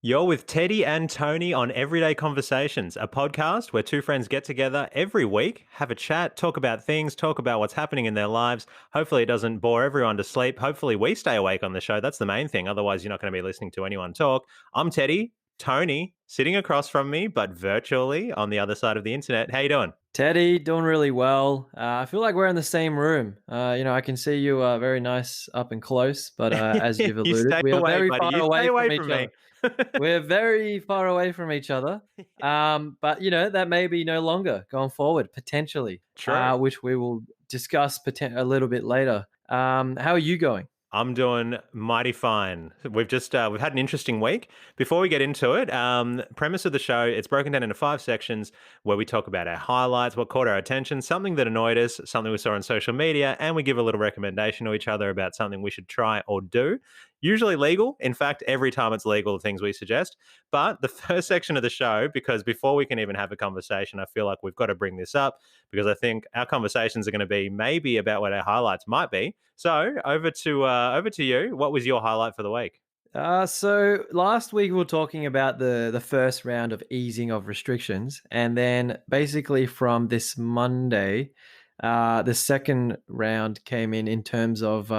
You're with Teddy and Tony on Everyday Conversations, a podcast where two friends get together every week, have a chat, talk about things, talk about what's happening in their lives. Hopefully, it doesn't bore everyone to sleep. Hopefully, we stay awake on the show. That's the main thing. Otherwise, you're not going to be listening to anyone talk. I'm Teddy, Tony, sitting across from me, but virtually on the other side of the internet. How you doing? Teddy, doing really well. I feel like we're in the same room. I can see you very nice up and close, but as you've You alluded, stay we are away, very buddy. far You stay away away from from each me. other. We're very far away from each other. But that may be no longer going forward, potentially, True. which we will discuss a little bit later. How are you going? I'm doing mighty fine. We've had an interesting week. Before we get into it, premise of the show, it's broken down into 5 sections where we talk about our highlights, what caught our attention, something that annoyed us, something we saw on social media, and we give a little recommendation to each other about something we should try or do. Usually legal. In fact, every time it's legal, the things we suggest. But the first section of the show, because before we can even have a conversation, I feel like we've got to bring this up because I think our conversations are going to be maybe about what our highlights might be. So over to you. What was your highlight for the week? So last week we were talking about the first round of easing of restrictions, and then basically from this Monday, the second round came in terms of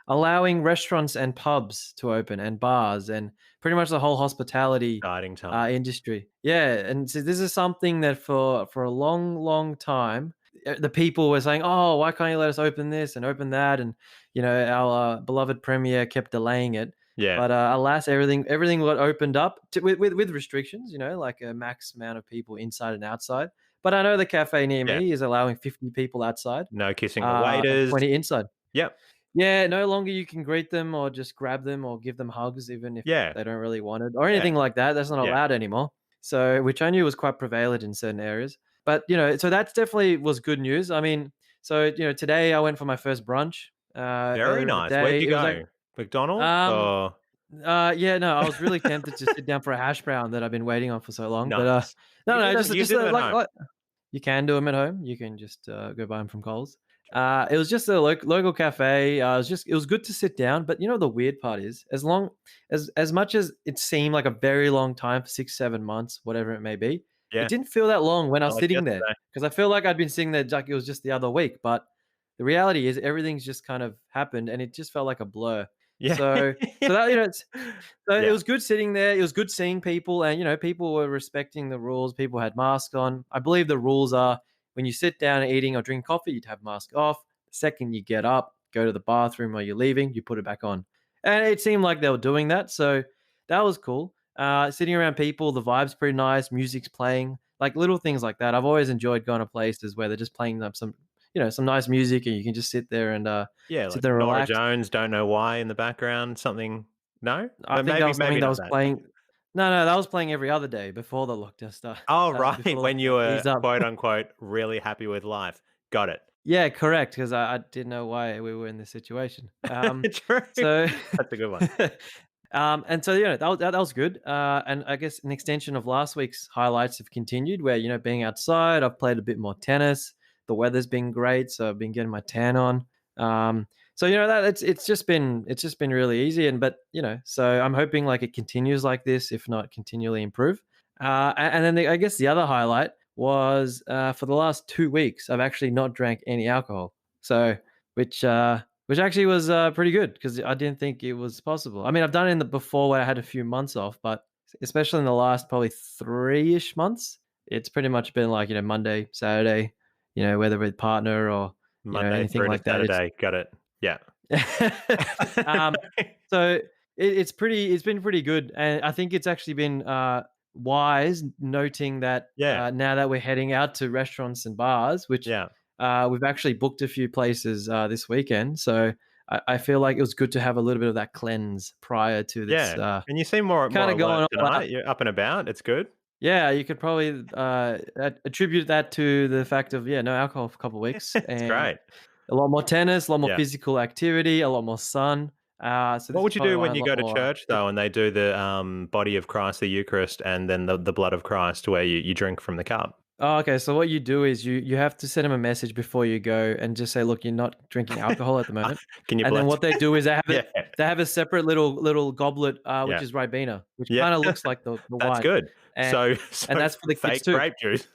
allowing restaurants and pubs to open and bars and pretty much the whole hospitality Exciting time. industry. Yeah, and so this is something that for a long, long time. The people were saying, "Oh, why can't you let us open this and open that?" And our beloved premier kept delaying it. Yeah. But alas, everything got opened up with restrictions, like a max amount of people inside and outside. But I know the cafe near Yeah. me is allowing 50 people outside, No kissing the and waiters. 20 inside. Yep. Yeah, no longer you can greet them or just grab them or give them hugs, even if Yeah. they don't really want it or Yeah. anything like that. That's not Yeah. allowed anymore. So, which I knew was quite prevalent in certain areas. But so that's definitely was good news. I mean, so today I went for my first brunch Very earlier in the nice. Where'd day. you It was like go? McDonald's um or yeah, no, I was really tempted to sit down for a hash brown that I've been waiting on for so long, but, nice. no, You no, did them. You just, did them at home. like you can do them at home. You can just, go buy them from Coles. It was just a local cafe. It was good to sit down, but the weird part is as much as it seemed like a very long time for 6, 7 months, whatever it may be, it Yeah. didn't feel that long when I Not was like sitting there yesterday. because I feel like I'd been sitting there like it was just the other week, but the reality is everything's just kind of happened, and it just felt like a blur. Yeah. So that, so it Yeah. was good sitting there. It was good seeing people, and people were respecting the rules. People had masks on. I believe the rules are when you sit down and eating or drink coffee, you'd have mask off. The second you get up, go to the bathroom or you're leaving, you put it back on. And it seemed like they were doing that, so that was cool. Sitting around people, the vibe's pretty nice. Music's playing, like little things like that. I've always enjoyed going to places where they're just playing up some nice music, and you can just sit there and Yeah, sit like there and Nora relax. Jones, Don't Know Why in the background, something. No? I But think that maybe was something maybe that not was that. playing. No, no, that was playing every other day before the lockdown Oh, before right, the when you lockdown were, eased up. quote, unquote, "really happy with life." Got it. Yeah, correct, 'cause I didn't know why we were in this situation. True. So That's a good one. and so, that was good, and I guess an extension of last week's highlights have continued where, being outside, I've played a bit more tennis, the weather's been great, so I've been getting my tan on, so, that it's just been really easy so I'm hoping, like, it continues like this, if not continually improve, and then I guess the other highlight was, for the last 2 weeks, I've actually not drank any alcohol, so which, which actually was, pretty good because I didn't think it was possible. I mean, I've done it in the before where I had a few months off, but especially in the last probably 3-ish months, it's pretty much been like, Monday, Saturday, whether with partner or, Monday anything through to like that. It's Saturday. Got it. Yeah. um, so it's been pretty good, and I think it's actually been wise noting that Yeah. now that we're heading out to restaurants and bars, which Yeah. we've actually booked a few places this weekend, so I feel like it was good to have a little bit of that cleanse prior to this Yeah. And you seem more kind of alert going all out. tonight. You're up and about. It's good. Yeah, you could probably attribute that to the fact of no alcohol for a couple of weeks It's and great. a lot more tennis, a lot more Yeah. physical activity, a lot more sun. So What this is would you probably do why when I'm a you lot go to more. church, though, and they do the, body of Christ, the Eucharist, and then the blood of Christ where you drink from the cup? Oh, okay. So what you do is you have to send them a message before you go and just say, "Look, you're not drinking alcohol at the moment." Can you And then bless what they me? do is Yeah, they have a separate little goblet, which yeah, is Ribena, which yeah. kind of looks like the That's wine, good. and So and so that's for the kids fake too. grape juice.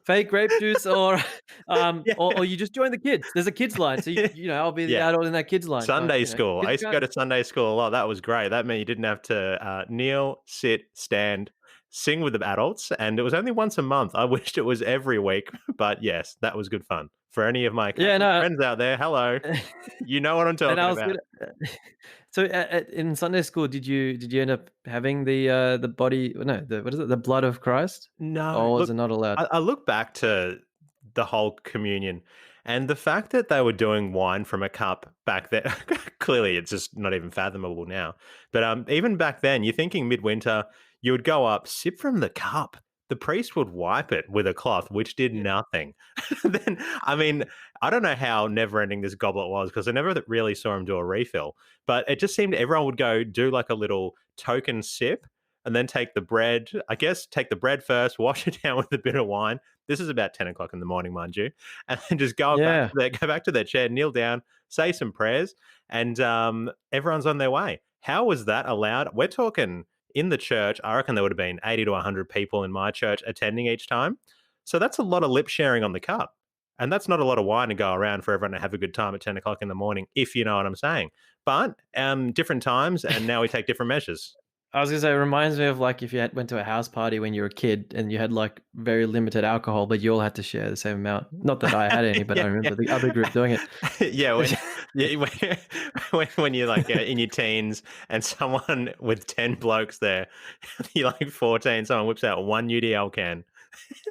Fake grape juice, or Yeah. or you just join the kids. There's a kids line, so I'll be the Yeah. adult in that kids line. Going, Sunday school. I kids used to go going. to Sunday school a lot. That was great. That meant you didn't have to kneel, sit, stand, sing with the adults, and it was only once a month. I wished it was every week, but yes, that was good fun. For any of my Yeah, Catholic no. friends out there, hello. You know what I'm And talking I was about. gonna. So in Sunday school, did you end up having the body? No, the what is it? The blood of Christ, No, or was look, it not allowed? I look back to the whole communion and the fact that they were doing wine from a cup back then. Clearly, it's just not even fathomable now. But even back then, you're thinking midwinter, you would go up, sip from the cup. The priest would wipe it with a cloth, which did Yeah. nothing. Then, I mean, I don't know how never ending this goblet was because I never really saw him do a refill. But it just seemed everyone would go do like a little token sip and then take the bread. I guess take the bread first, wash it down with a bit of wine. This is about 10 o'clock in the morning, mind you, and then just Yeah. go back to their chair, kneel down, say some prayers, and everyone's on their way. How was that allowed? We're talking in the church. I reckon there would have been 80 to 100 people in my church attending each time. So that's a lot of lip sharing on the cup. And that's not a lot of wine to go around for everyone to have a good time at 10 o'clock in the morning, if you know what I'm saying. But different times, and now we take different measures. I was gonna say, it reminds me of like if you went to a house party when you were a kid and you had like very limited alcohol, but you all had to share the same amount. Not that I had any, but I Yeah, yeah. remember the other group doing it. Yeah, when yeah, when you're, like, in your teens and someone with 10 blokes there, you're, like, 14, someone whips out 1 UDL can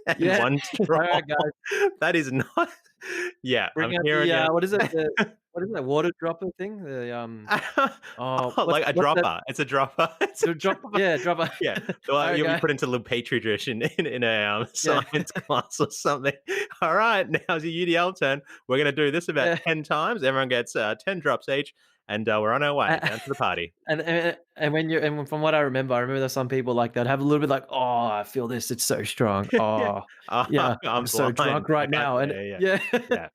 and Yeah. 1 All straw. right, guys, That is not yeah, I'm bring out hearing the you. what is it? What is that water dropper thing? Oh, Oh, like a what's that? dropper. It's a dropper. It's a The drop, dropper. yeah, dropper. Yeah. All Well, right, you'll be guys. put into a little petri dish in a, Yeah. science class or something. "All right, now's your UDL turn. We're gonna do this about Yeah. 10 times. Everyone gets, 10 drops each, and, we're on our way down to the party." From what I remember there's some people like that have a little bit like, "Oh, I feel this, it's so strong. Yeah. Oh, yeah, I'm I'm so blind. drunk I right can't now." And yeah, yeah, yeah. yeah.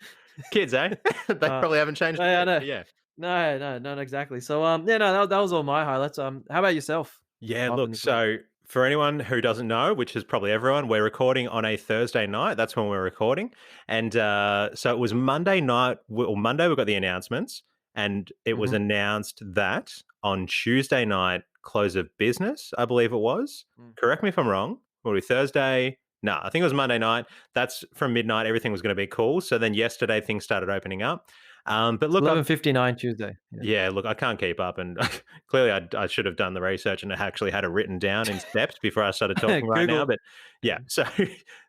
Kids, eh? They Uh, probably haven't changed a yeah, I bit, know. but yeah. No, no, not exactly. So, yeah, no, that was all my highlights. How about yourself? Yeah, What happened look, this week? so for anyone who doesn't know, which is probably everyone, we're recording on a Thursday night. That's when we're recording. And so it was Monday night, or Monday, we got the announcements, and it was Mhm. announced that on Tuesday night, close of business, I believe it was. Mm. Correct me if I'm wrong. Will it be Thursday? No, I think it was Monday night. That's from midnight. Everything was going to be cool. So then yesterday, things started opening up. But look, 11:59 Tuesday. Yeah. yeah, look, I can't keep up, and clearly I should have done the research and actually had it written down in steps before I started talking right now. Google. But yeah, so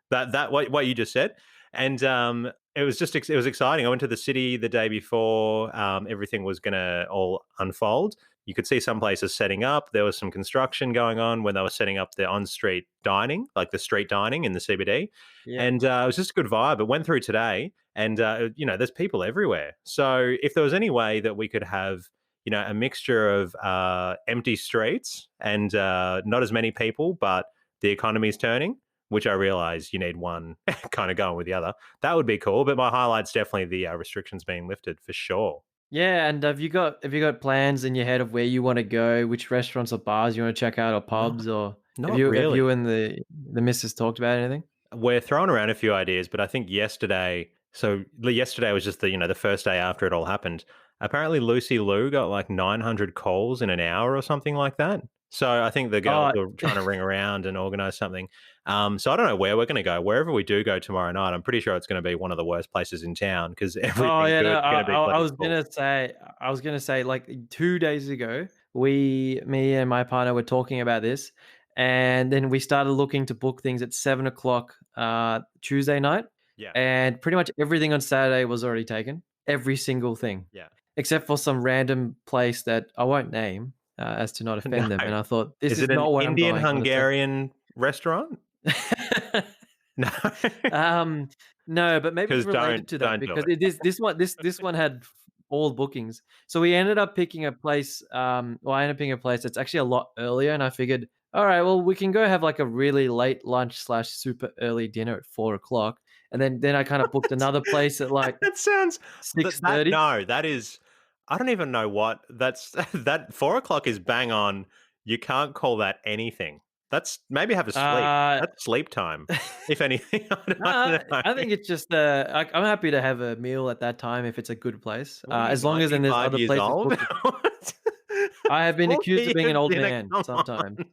that what you just said, and it was just it was exciting. I went to the city the day before everything was going to all unfold. You could see some places setting up. There was some construction going on when they were setting up the on-street dining, like the street dining in the CBD, Yeah. and it was just a good vibe. It went through today, and there's people everywhere. So if there was any way that we could have a mixture of empty streets and not as many people, but the economy's turning, which I realize you need one kind of going with the other, that would be cool. But my highlight's definitely the restrictions being lifted for sure. Yeah, and have you got plans in your head of where you wanna go, which restaurants or bars you wanna check out or No, pubs, or not have really. you and the missus talked about anything? We're throwing around a few ideas, but I think yesterday was just the first day after it all happened. Apparently, Lucy Liu got like 900 calls in an hour or something like that. So I think the girls Oh, are trying to ring around and organize something. So I don't know where we're going to go. Wherever we do go tomorrow night, I'm pretty sure it's going to be one of the worst places in town because oh, everything yeah, no, good is going to be I bloody was full. gonna say like, 2 days ago, me and my partner were talking about this, and then we started looking to book things at 7 o'clock Tuesday night, Yeah, and pretty much everything on Saturday was already taken. Every single thing, yeah. except for some random place that I won't name, as to not No, offend them, and I thought, "This is is it an not where I'm Indian going on a Saturday." Hungarian restaurant? No, Um, no, but maybe because related to that don't do because it. this one had all bookings. So we ended up picking a place. Well, I ended up picking a place that's actually a lot earlier, and I figured, All right, well, we can go have like a really late lunch slash super early dinner at 4 o'clock, and then I kind of booked another place at like That sounds six that thirty. no, that is I don't even know what that's that 4 o'clock is bang on. You can't call that anything. That's maybe have a sleep. Uh, That's sleep time, if anything. I nah, don't know. I think it's just I'm happy to have a meal at that time if it's a good place, What are you, as long as then there's 95 other years places old? booked. What? I have been 4 accused of being an P.M. old dinner, man come sometimes. on.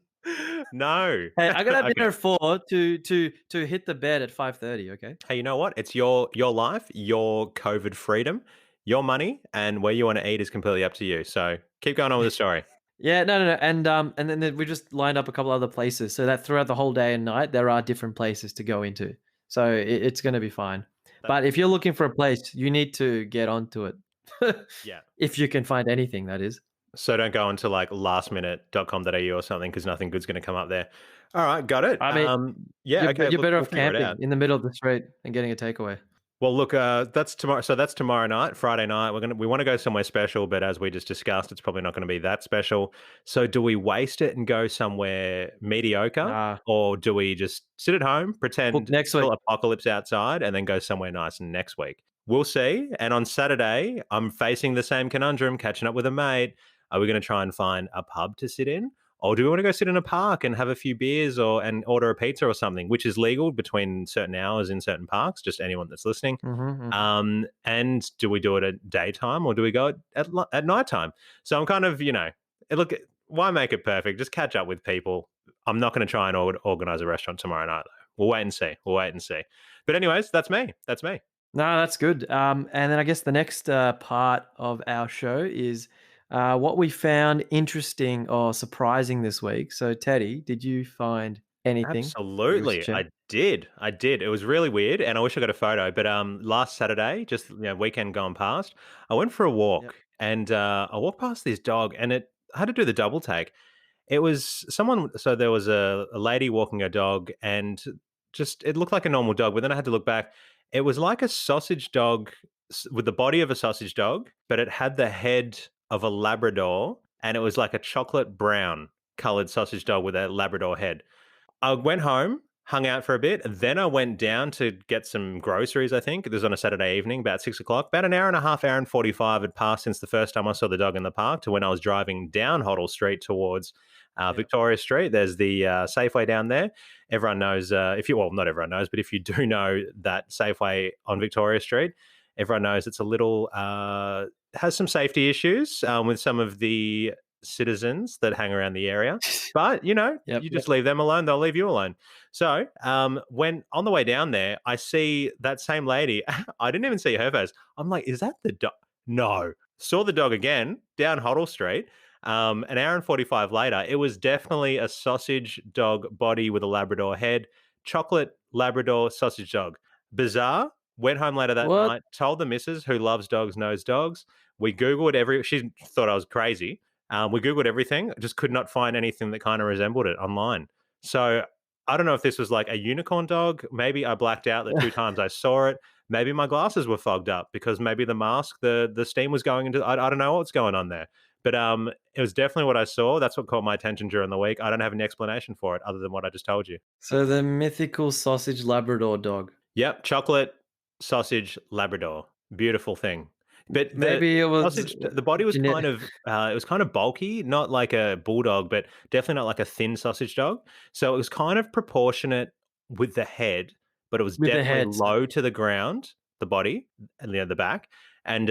No. Hey, I gotta have Okay. dinner at 4 to hit the bed at 5:30. Okay. Hey, you know what? It's your life, your COVID freedom, your money, and where you wanna eat is completely up to you, so keep going on with the story. Yeah, no, no, no, and then we just lined up a couple other places so that throughout the whole day and night there are different places to go into. So it's gonna be fine. That But if you're looking for a place, you need to get onto it. yeah. If you can find anything, that is. So don't go into, like, lastminute.com.au or something because nothing good's gonna come up there. Alright, got it. I mean, Yeah, okay, you're look, better we'll off figure it camping out. in the middle of the street and getting a takeaway. Well, look, that's tomorrow. So that's tomorrow night, Friday night. We want to go somewhere special, but as we just discussed, it's probably not going to be that special. So do we waste it and go somewhere mediocre, Nah, or do we just sit at home, book pretend it's next week. still apocalypse outside, and then go somewhere nice next week? We'll see. And on Saturday, I'm facing the same conundrum, catching up with a mate. Are we going to try and find a pub to sit in? Or do we want to go sit in a park and have a few beers and order a pizza or something, which is legal between certain hours in certain parks, just anyone that's listening. Mhm, mhm. And do we do it at daytime or do we go at nighttime? So I'm kind of, look, why make it perfect? Just catch up with people. I'm not going to try and organize a restaurant tomorrow night, though. We'll wait and see. We'll wait and see. But, anyways, that's me. That's me. No, that's good. And then I guess the next part of our show is what we found interesting or surprising this week. So, Teddy, did you find anything that you wish to Absolutely. share? I did. I did. It was really weird and I wish I got a photo, but last Saturday, just weekend gone past, I went for a Yep. walk and I walked past this dog and I had to do the double take. It was someone so there was a lady walking a dog and just it looked like a normal dog, but then I had to look back. It was like a sausage dog with the body of a sausage dog, but it had the head of a Labrador and it was like a chocolate brown colored sausage dog with a Labrador head. I went home, hung out for a bit, then I went down to get some groceries, I think. It was on a Saturday evening, about 6 o'clock. About an hour and a half, hour and 45 had passed since the first time I saw the dog in the park to when I was driving down Hoddle Street towards Yep. Victoria Street. There's the Safeway down there. Everyone knows, well, not everyone knows, but if you do know that Safeway on Victoria Street, everyone knows it's a little, has some safety issues with some of the citizens that hang around the area. But, Yep. you Yep. just leave them alone, they'll leave you alone. So, when on the way down there, I see that same lady. I didn't even see her face. I'm like, "Is that the dog?" No. Saw the dog again down Hoddle Street. An hour and 45 later, it was definitely a sausage dog body with a Labrador head, chocolate Labrador sausage dog. Bizarre. Went home later that What? night, told the missus who loves dogs, knows dogs. We Googled she thought I was crazy. We Googled everything, just could not find anything that kind of resembled it online. So I don't know if this was like a unicorn dog. Maybe I blacked out the two times I saw it. Maybe my glasses were fogged up because maybe the mask, the steam was going into. I don't know what's going on there, but it was definitely what I saw. That's what caught my attention during the week. I don't have any explanation for it other than what I just told you. So the mythical sausage Labrador dog. Yep, chocolate sausage Labrador, beautiful thing. But the Maybe it was sausage, the body was genetic. it was kind of bulky, not like a bulldog, but definitely not like a thin sausage dog. So it was kind of proportionate with the head, but it was With the definitely head. So, low to the ground, the body and the back, and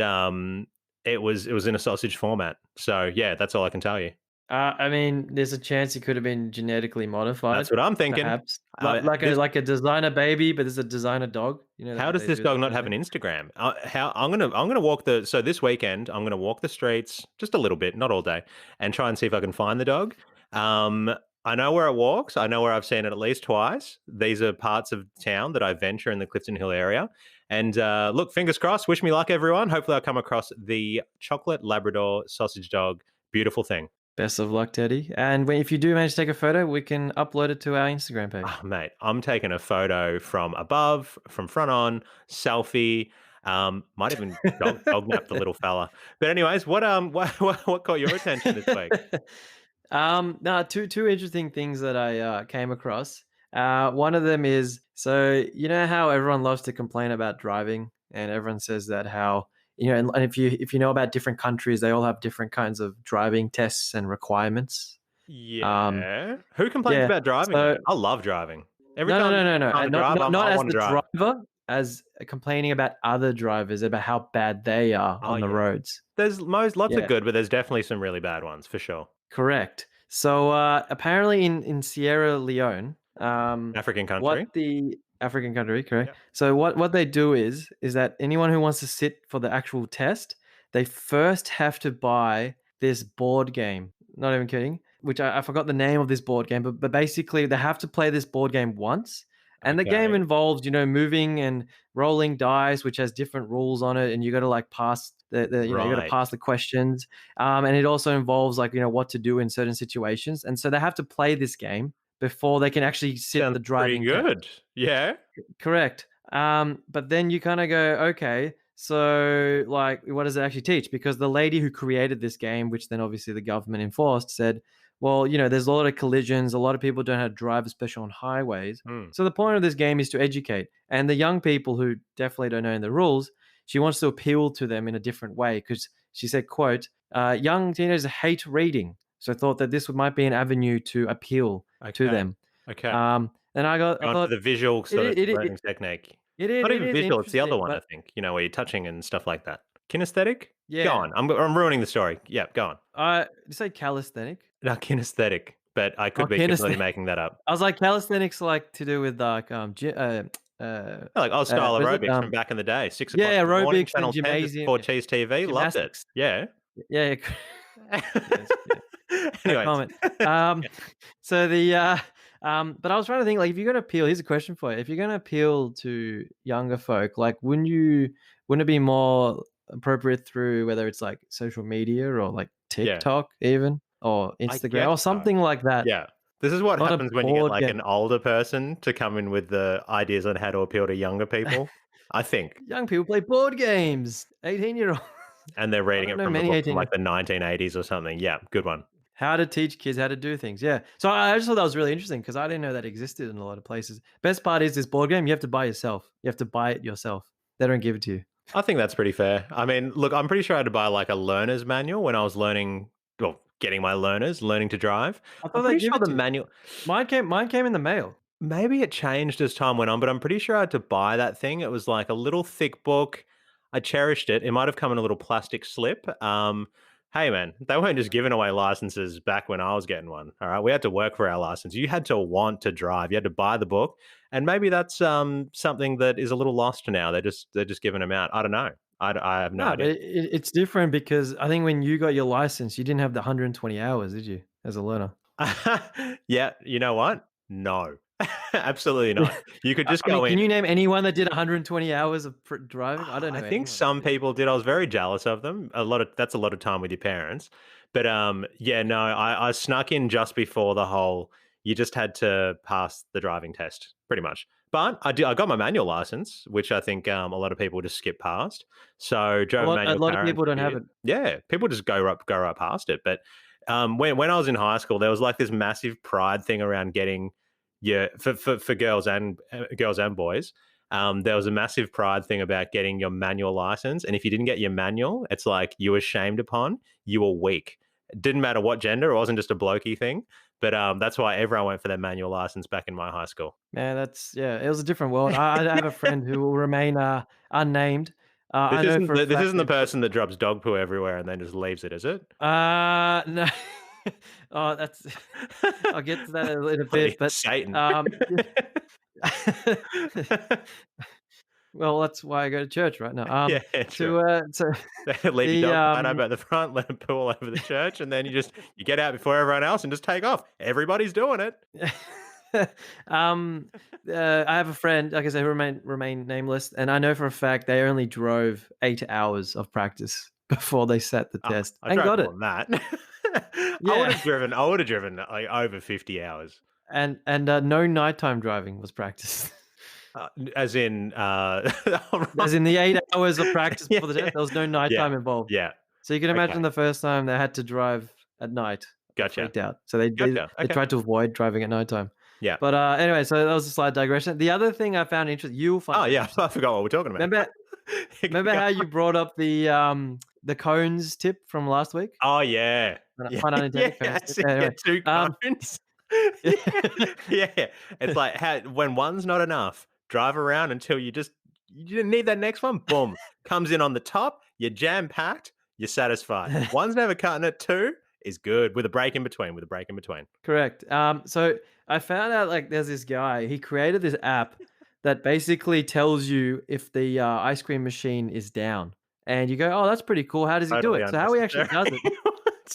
it was in a sausage format. So yeah, that's all I can tell you. I mean, there's a chance it could have been genetically modified, That's what I'm thinking. perhaps. Like a This like a designer baby, but there's a designer dog. You know How that does they this do that dog not kind of have thing. an Instagram? How I'm gonna walk the so this weekend I'm gonna walk the streets just a little bit, not all day, and try and see if I can find the dog. Um, I know where it walks. I know where I've seen it at least twice. These are parts of town that I venture in the Clifton Hill area. And look, fingers crossed. Wish me luck, everyone. Hopefully, I'll come across the chocolate Labrador sausage dog. Beautiful thing. Best of luck, Teddy. And if you do manage to take a photo, we can upload it to our Instagram page. Oh, mate, I'm taking a photo from above, from front on, selfie. Might even dog nap the little fella. But anyways, what what caught your attention this week? No, two interesting things that I came across. One of them is, so you know how everyone loves to complain about driving, and everyone says that how, and if you know about different countries, they all have different kinds of driving tests and requirements. Um, Yeah. Who complains yeah. about driving though? So I love driving. Every no, no, time no, no, no. time to Not drive, not not I as want to the drive. driver, as complaining about other drivers about how bad they are Oh on the yeah. roads. There's lots of Yeah. good, but there's definitely some really bad ones for sure. Correct. So apparently in Sierra Leone, African country. what the African country, correct? Yeah. So what they do is that anyone who wants to sit for the actual test, they first have to buy this board game. Not even kidding. Which I forgot the name of this board game, but basically they have to play this board game once. And the game Okay. involves, moving and rolling dice, which has different rules on it, and you got to like pass you got to Right. pass the questions, and it also involves like what to do in certain situations, and so they have to play this game before they can actually sit Sounds the pretty driving test. good. Yeah. Correct. But then you kind of go, okay, so like, what does it actually teach? Because the lady who created this game, which then obviously the government enforced, said, well, there's a lot of collisions, a lot of people don't know how to drive, especially on highways. Hmm. So the point of this game is to educate, and the young people who definitely don't know the rules, she wants to appeal to them in a different way because she said, "quote Young teenagers hate reading, so I thought that this might be an avenue to appeal to Okay. them." Okay. And I Going for thought the visual it sort of it it learning technique. it Not it even is visual, it's the other interesting, one, I but think, where you're touching and stuff like that. Kinesthetic? Go yeah, on. I'm ruining the story. Yeah, go on. you say calisthenic? No, kinesthetic, but I Oh, could be completely kinesthetic. making that up. I was like, calisthenics like to do with like Like old style what is it? aerobics from back in the day, 6 o'clock Yeah, in the morning, aerobics and channel 10 just gymnasium, before yeah, Cheese TV, loved it. gymnastics. Yeah. Yeah, yeah. Yes, yeah. No Anyways. comment. Um, so but I was trying to think, like, if you're gonna appeal, here's a question for you. If you're gonna appeal to younger folk, like, wouldn't it be more appropriate through whether it's like social media or like Yeah, TikTok even or I Instagram guess or so. something like that? Yeah. This is what Not a happens when you get, board like, game. an older person to come in with the ideas on how to appeal to younger people, I think. Young people play board games. 18-year-olds. And they're I reading don't it know from a many book from, 18 like, the 1980s or something. Yeah, good one. how to teach kids how to do things. Yeah. So I just thought that was really interesting because I didn't know that existed in a lot of places. Best part is this board game, you have to buy yourself. You have to buy it yourself. They don't give it to you. I think that's pretty fair. I mean, look, I'm pretty sure I had to buy, like, a learner's manual when I was getting my learning to drive. I I'm thought pretty they'd give sure it the to you. manual Mine came in the mail. maybe it changed as time went on, but I'm pretty sure I had to buy that thing. It was like a little thick book. I cherished it. It might have come in a little plastic slip. Hey man, they weren't just giving away licenses back when I was getting one. All right, we had to work for our license. You had to want to drive. You had to buy the book, and maybe that's something that is a little lost now. They're just giving them out. I don't know. I have no No, but idea. it's different because I think when you got your license, you didn't have the 120 hours, did you, as a learner? Yeah, you know what? No, absolutely not. You could just I mean, go can in. you name anyone that did 120 hours of driving? I don't I know think anyone that some did. people did. I was very jealous of them. That's a lot of time with your parents. But yeah, no, I snuck in just before the whole you just had to pass the driving test, pretty much. But I got my manual license, which I think a lot of people just skip past. So A drove a lot, a manual lot of car in people don't for have years. it. Yeah, people just go right past it. But when I was in high school, there was like this massive pride thing around getting for girls and boys. There was a massive pride thing about getting your manual license. And if you didn't get your manual, it's like you were shamed upon, you were weak. It didn't matter what gender, it wasn't just a blokey thing. But that's why everyone went for their manual license back in my high school. Man, yeah, it was a different world. I have a friend who will remain unnamed. I know for a This fact isn't the person that drops dog poo everywhere and then just leaves it, is it? no. Oh, that's I'll get to that in a Bloody bit, but Satan. um, well, that's why I go to church right now. Yeah, true. So Leave your the dog tied up at the front, let him poo all over the church, and then you get out before everyone else and just take off. Everybody's doing it. um, I have a friend, like I said, who remain nameless, and I know for a fact they only drove 8 hours of practice before they sat the Oh, test I and drove got more it. than that. Yeah, I would have driven like over 50 hours. and no nighttime driving was practiced. As in, As in the 8 hours of practice yeah, before the yeah, test, there was no yeah, nighttime involved. yeah. So you can imagine Okay. the first time they had to drive at night. They Gotcha. freaked out. So Gotcha. they Okay. tried to avoid driving at nighttime. Yeah. But, anyway, so that was a slight digression. The other thing I found interesting you'll find Oh, very yeah. interesting. I forgot what we're talking about. Remember remember Go how on. you brought up the cones tip from last week? Oh, yeah. Pun Yeah. pun Yeah. unintended, cones tip. So you Anyway, get 2 um, cones. Yeah. Yeah. It's like how when one's not enough, drive around until you didn't need that next one, boom, comes in on the top, you're jam-packed, you're satisfied. One's never cutting it, 2 is good with a break in between, with a break in between. correct. So I found out, like, there's this guy, he created this app that basically tells you if the, ice cream machine is down. And you go, "Oh, that's pretty cool. How does he do Totally it?" So how he actually unnecessary. does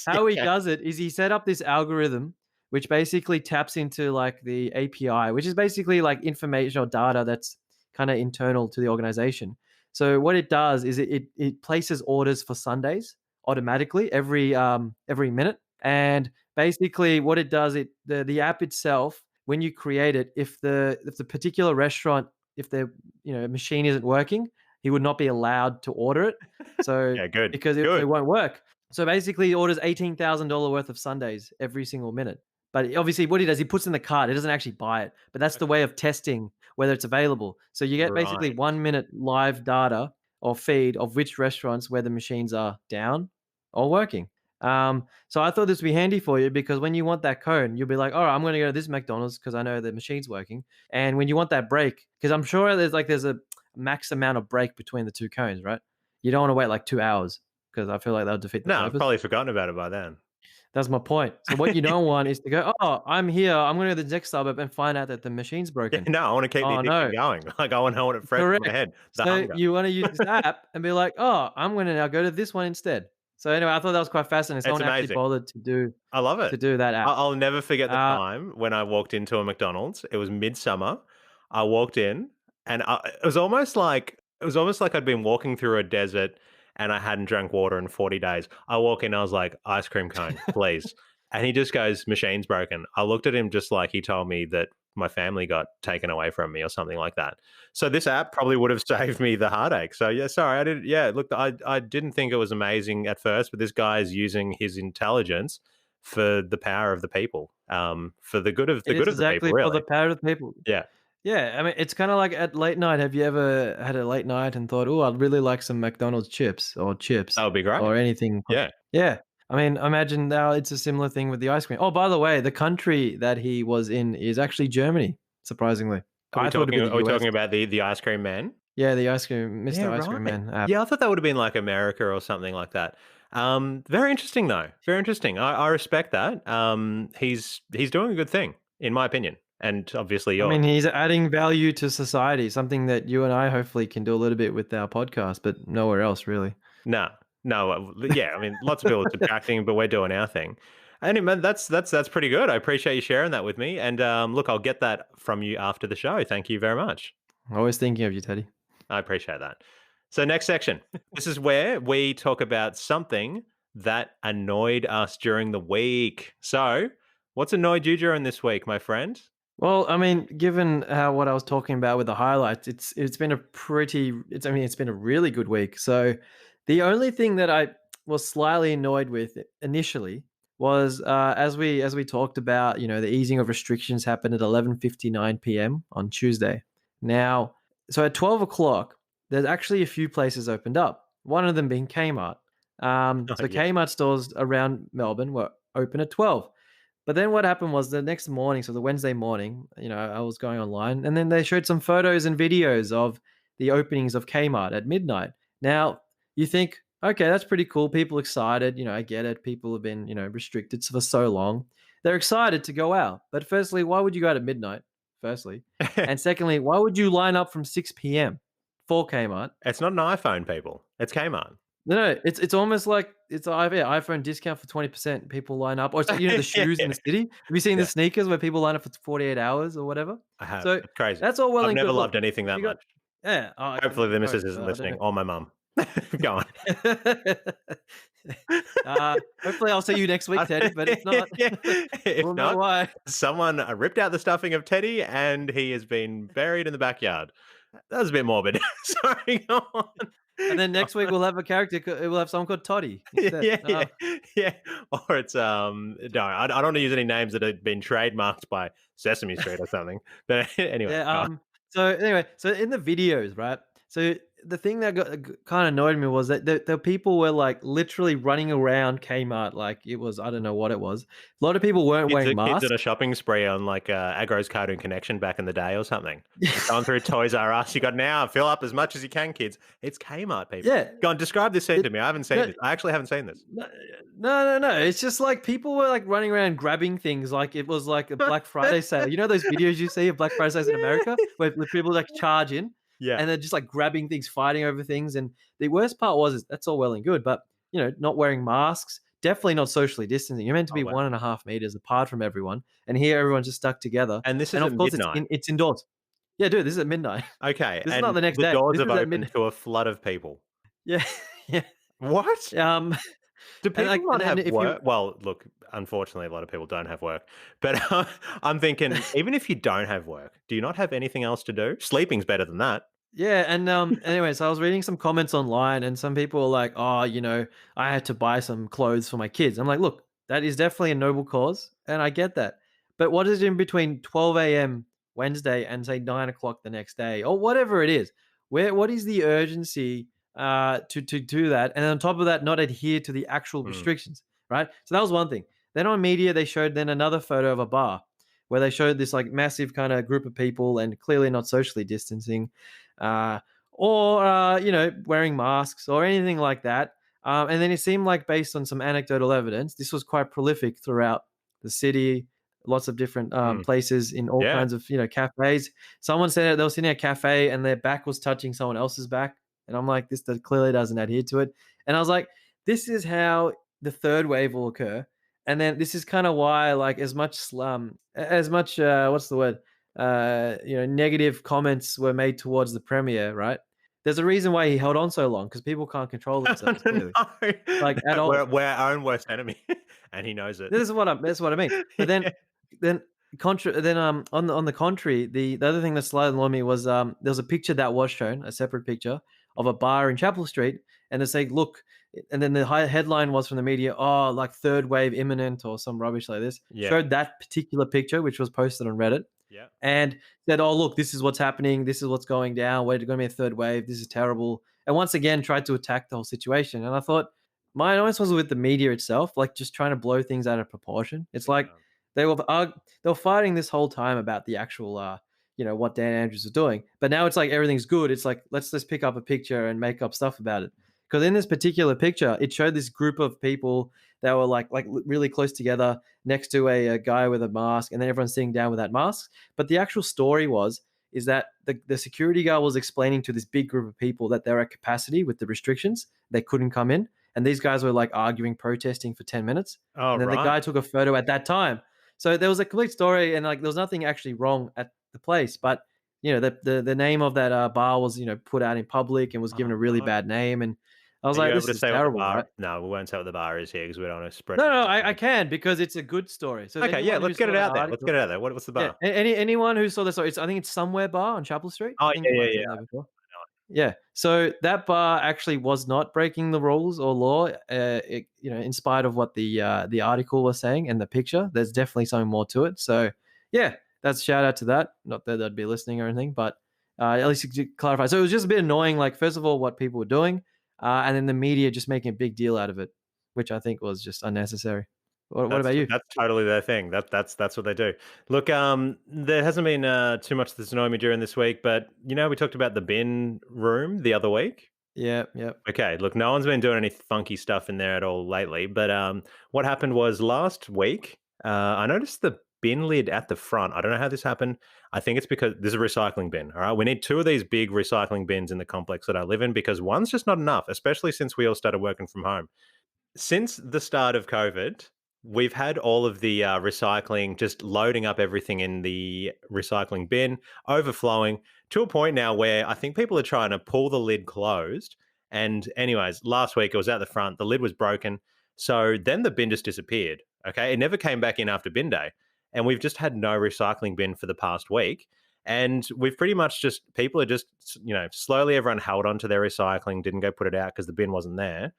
it How he Yeah. does it is he set up this algorithm which basically taps into like the API, which is basically like information or data that's kind of internal to the organization. So what it does is it places orders for Sundays automatically every minute. And basically what it does, the app itself, when you create it, if the particular restaurant, if their machine isn't working, he would not be allowed to order it. So Yeah, good. because it Good. won't work. So basically, he orders $18,000 worth of sundaes every single minute. But obviously, what he does, he puts in the cart. He doesn't actually buy it, but that's the way of testing whether it's available. So you get basically Right. 1 minute live data or feed of which restaurants where the machines are down or working. So I thought this would be handy for you because when you want that cone, you'll be like, "All right, I'm going to go to this McDonald's because I know the machine's working." And when you want that break, because I'm sure there's a max amount of break between the two cones, right? You don't want to wait like 2 hours because I feel like that would defeat the No, I've purpose. probably forgotten about it by then. That's my point. So what you don't want is to go, "Oh, I'm here. I'm going to the next suburb and find out that the machine's Yeah, broken." no, I wanna keep the Oh addiction no, going. Like, I wanna hold it fresh in my correct. head, the So hunger. you want to use this app and be like, "Oh, I'm going to now go to this one instead." So anyway, I thought that was quite fascinating. It's Someone actually amazing. bothered I love to it. do that app. I'll never forget the Uh, time when I walked into a McDonald's. It was midsummer. I walked in, and it was almost like I'd been walking through a desert, and I hadn't drank water in 40 days. I walk in, I was like, "Ice cream cone, please." And he just goes, "Machine's broken." I looked at him just like he told me that my family got taken away from me or something like that. So this app probably would have saved me the heartache. So yeah, sorry, I didn't. Yeah, look, I didn't think it was amazing at first, but this guy is using his intelligence for the power of the people, for the good of it the good is of the people, exactly for the really. power of the people. Yeah, Yeah, I mean, it's kinda like at late night. Have you ever had a late night and thought, "Oh, I'd really like some McDonald's chips that would be great. or anything from." Yeah. Yeah. I mean, imagine now it's a similar thing with the ice cream. Oh, by the way, the country that he was in is actually Germany, surprisingly. Are we I thought it'd talking? be Are the we US. talking about the ice cream man? Yeah, the ice cream Yeah, Mr. Ice Cream right. Man app. Yeah, I thought that would have been like America or something like that. Very interesting though. Very interesting. I respect that. He's doing a good thing, in my opinion, and obviously I yours. mean, he's adding value to society, something that you and I hopefully can do a little bit with our podcast, but nowhere else really. No, no, yeah. I mean, lots of people are subtracting, but we're doing our thing. Anyway, that's pretty good. I appreciate you sharing that with me. And look, I'll get that from you after the show. Thank you very much. Always thinking of you, Teddy. I appreciate that. So, next section. This is where we talk about something that annoyed us during the week. So, what's annoyed you during this week, my friend? Well, I mean, given how what I was talking about with the highlights, it's been a pretty it's been a really good week. So the only thing that I was slightly annoyed with initially was as we talked about, the easing of restrictions happened at 11:59 p.m. on Tuesday. Now, so at 12 o'clock, there's actually a few places opened up. One of them being Kmart. Oh, So yeah. Kmart stores around Melbourne were open at 12. But then what happened was the next morning, so the Wednesday morning, I was going online and then they showed some photos and videos of the openings of Kmart at midnight. Now, you think, okay, that's pretty cool. People excited. I get it. People have been, restricted for so long. They're excited to go out. But firstly, why would you go out at midnight? Firstly. And secondly, why would you line up from 6 p.m. for Kmart? It's not an iPhone, people. It's Kmart. No, it's almost like it's a yeah, iPhone discount for 20%. People line up, or it's like, the shoes in Yeah. the city. Have you seen the Yeah, sneakers where people line up for 48 hours or whatever? I have. So It's crazy. that's all well I've and never good. Look, loved anything if that you got much. yeah, oh, I Hopefully, the hope missus isn't so. I don't listening, know. or my mum. Go on. Hopefully, I'll see you next week, Teddy. But if not, Yeah. If we'll know not, why. someone ripped out the stuffing of Teddy and he has been buried in the backyard. That was a bit morbid. Sorry, go on. And then next week we'll have a character. We'll have someone called Toddy instead. Yeah, yeah, yeah. Or it's no, I don't want to use any names that have been trademarked by Sesame Street or something. But anyway, Yeah. go on. So anyway, so in the videos, right? So the thing that kind of annoyed me was that the people were like literally running around Kmart like it was, I don't know what it was. A lot of people weren't wearing Kids on masks. a shopping spree on like Agro's Cartoon Connection back in the day or something. Just going through Toys R Us. You got now. Fill up as much as you can, kids. It's Kmart, people. Yeah. Go on, describe this scene It, to me. I haven't seen no, this. I actually haven't seen this. no, no. It's just like people were like running around grabbing things like it was like a Black Friday sale. You know those videos you see of Black Friday sales in Yeah. America where people like charge in Yeah. and they're just like grabbing things, fighting over things. And the worst part was is that's all well and good, but not wearing masks, definitely not socially distancing. You're meant to Oh be wow. 1.5 meters apart from everyone, and here everyone's just stuck together. And this is And at of course, midnight. it's indoors. Yeah, dude, this is at midnight. Okay, This is not and the next the day. doors This have is at opened midnight. to a flood of people. Yeah, yeah. What? Um, Do and people like, not and have if you work? Well, look, unfortunately, a lot of people don't have work. But I'm thinking, even if you don't have work, do you not have anything else to do? Sleeping's better than that. Yeah, and anyway, so I was reading some comments online, and some people were like, "Oh, I had to buy some clothes for my kids." I'm like, "Look, that is definitely a noble cause, and I get that. But what is in between 12 a.m. Wednesday and say 9 o'clock the next day, or whatever it is? What is the urgency to do that? And on top of that, not adhere to the actual Hmm. restrictions, right? So that was one thing. Then on media, they showed then another photo of a bar where they showed this like massive kind of group of people and clearly not socially distancing uh, or wearing masks or anything like that. And then it seemed like, based on some anecdotal evidence, this was quite prolific throughout the city. Lots of different Hmm. places in all Yeah. kinds of cafes. Someone said they were sitting at a cafe and their back was touching someone else's back, and I'm like, this clearly doesn't adhere to it. And I was like, this is how the third wave will occur. And then this is kind of why, like, as much what's the word, negative comments were made towards the premier, right? There's a reason why he held on so long because people can't control themselves, No, clearly, like at we're all. we're our own worst enemy, and he knows it. This is what I mean. But Yeah. then on the contrary, the other thing that slightly annoyed me was there was a picture that was shown, a separate picture of a bar in Chapel Street, and they say, look, and then the headline was from the media, oh, like third wave imminent or some rubbish like this. Yeah. Showed that particular picture, which was posted on Reddit, Yeah. and said, "Oh, look, this is what's happening. This is what's going down. We're going to be a third wave. This is terrible." And once again, tried to attack the whole situation. And I thought my annoyance was with the media itself, like just trying to blow things out of proportion. It's like Yeah. they were fighting this whole time about the actual, what Dan Andrews was doing. But now it's like everything's good. It's like let's just pick up a picture and make up stuff about it. Because in this particular picture, it showed this group of people that were like really close together next to a guy with a mask, and then everyone's sitting down with that mask. But the actual story is that the security guard was explaining to this big group of people that they're at capacity with the restrictions. They couldn't come in. And these guys were like arguing, protesting for 10 minutes. Oh, And then the right. guy took a photo at that time. So there was a complete story, and like there was nothing actually wrong at the place. But the name of that bar was put out in public and was given Oh, a really no. bad name. And I was Are you like, able this to is say what the terrible, right? bar? No, we won't say what the bar is here because we don't want to spread No, any no, I misinformation. can, because it's a good story. So Okay, yeah, anyone who let's get saw it that out there. Let's article, get it out there. What's the yeah, bar? anyone who saw this story, I think it's Somewhere Bar on Chapel Street. Oh, I think yeah, you might yeah, have yeah. seen that before. Yeah. So that bar actually was not breaking the rules or law, in spite of what the article was saying and the picture. There's definitely something more to it. So yeah, that's shout out to that. Not that they'd be listening or anything, but at least to clarify. So it was just a bit annoying. Like, first of all, what people were doing, and then the media just making a big deal out of it, which I think was just unnecessary. What That's about you? that's totally their thing. That's what they do. Look, there hasn't been too much that's annoyed me during this week, but we talked about the bin room the other week. Yeah, yeah. Okay, look, no one's been doing any funky stuff in there at all lately. But what happened was last week, I noticed the bin lid at the front. I don't know how this happened. I think it's because there's a recycling bin. All right, we need two of these big recycling bins in the complex that I live in because one's just not enough, especially since we all started working from home. Since the start of COVID, we've had all of the recycling just loading up everything in the recycling bin, overflowing to a point now where I think people are trying to pull the lid closed. And, anyways, last week it was at the front, the lid was broken. So then the bin just disappeared. Okay. It never came back in after bin day. And we've just had no recycling bin for the past week. And we've pretty much just people are just slowly everyone held on to their recycling, didn't go put it out because the bin wasn't there.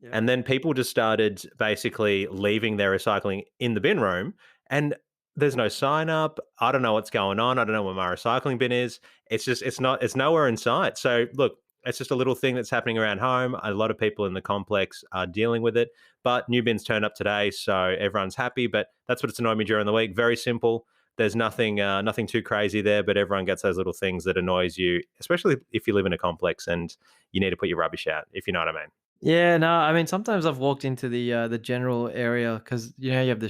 Yep. And then people just started basically leaving their recycling in the bin room, and there's no sign up. I don't know what's going on. I don't know where my recycling bin is. It's nowhere in sight. So look, it's just a little thing that's happening around home. A lot of people in the complex are dealing with it, but new bins turned up today, so everyone's happy. But that's what's annoyed me during the week. Very simple. There's nothing too crazy there, but everyone gets those little things that annoys you, especially if you live in a complex and you need to put your rubbish out, if you know what I mean. Yeah, no, I mean, sometimes I've walked into the general area because you have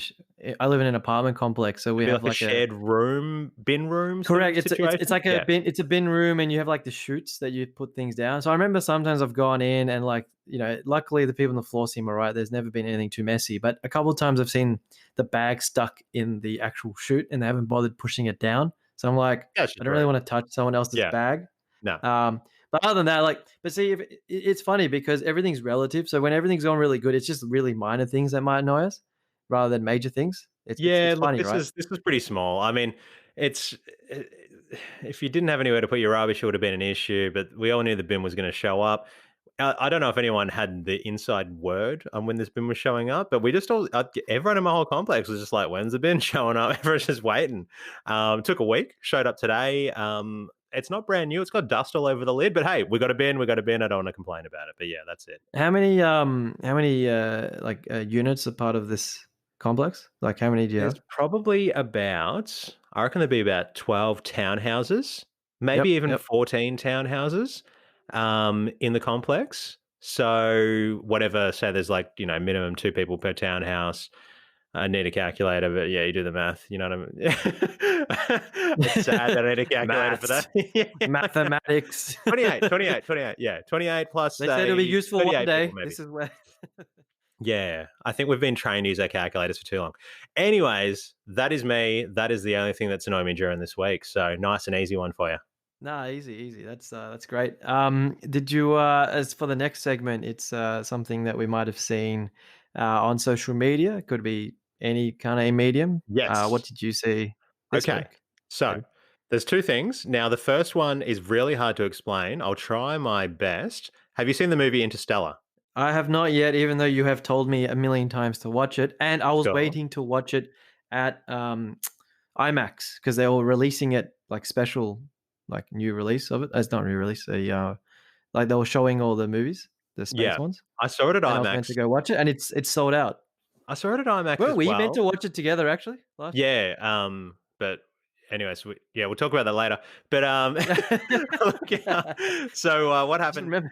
I live in an apartment complex, so we Maybe have like a like a shared room, bin room sort correct. of It's situation? like Yeah. it's a bin room, and you have like the chutes that you put things down. So I remember sometimes I've gone in and like luckily the people on the floor seem alright. There's never been anything too messy, but a couple of times I've seen the bag stuck in the actual chute, and they haven't bothered pushing it down. So I'm like, That's I just don't really rude. want to touch someone else's Yeah. bag. No. But other than that, like, but see, if it's funny because everything's relative. So when everything's going really good, it's just really minor things that might annoy us rather than major things. It's Yeah, look, funny, this right? is this is pretty small. I mean, it's eh, if you didn't have anywhere to put your rubbish, it would have been an issue, but we all knew the bin was gonna show up. I don't know if anyone had the inside word on when this bin was showing up, but we just all everyone in my whole complex was just like, "When's the bin showing up?" Everyone's just waiting. Took a week, showed up today. It's not brand new. It's got dust all over the lid, but hey, we got a bin. We got a bin. I don't want to complain about it, but yeah, that's it. How many units are part of this complex? Like how many do you There's have? probably about, I reckon there'd be about 12 townhouses, maybe Yep, even yep. 14 townhouses in the complex. So whatever, say there's like, minimum two people per townhouse. I need a calculator, but yeah, you do the math. You know what I mean? It's sad that I need a calculator for Maths, that. Yeah. mathematics. 28, 28, 28. Yeah, 28 plus, They said it'll be say, useful one 38 people day. maybe. This is where. Yeah, I think we've been trained to use our calculators for too long. Anyways, that is me. That is the only thing that's annoyed me during this week. So nice and easy one for you. Nah, easy, easy. That's great. Did you as for the next segment, it's something that we might have seen on social media. It could be any kind of medium. What Yes. did you see this Okay. week? So Good. there's two things. Now, the first one is really hard to explain. I'll try my best. Have you seen the movie Interstellar? I have not yet, even though you have told me a million times to watch it, and I was Sure. waiting to watch it at IMAX because they were releasing it like special, like new release of it. It's not new release. Like they were showing all the movies, the space Yeah. ones, I saw it at and I was meant to IMAX. go watch it, and it's sold out. I saw it at IMAX Weren't as we meant well. to watch it together actually last year? Yeah, but anyways, yeah, we'll talk about that later. But look, yeah, so what I just happened? remember.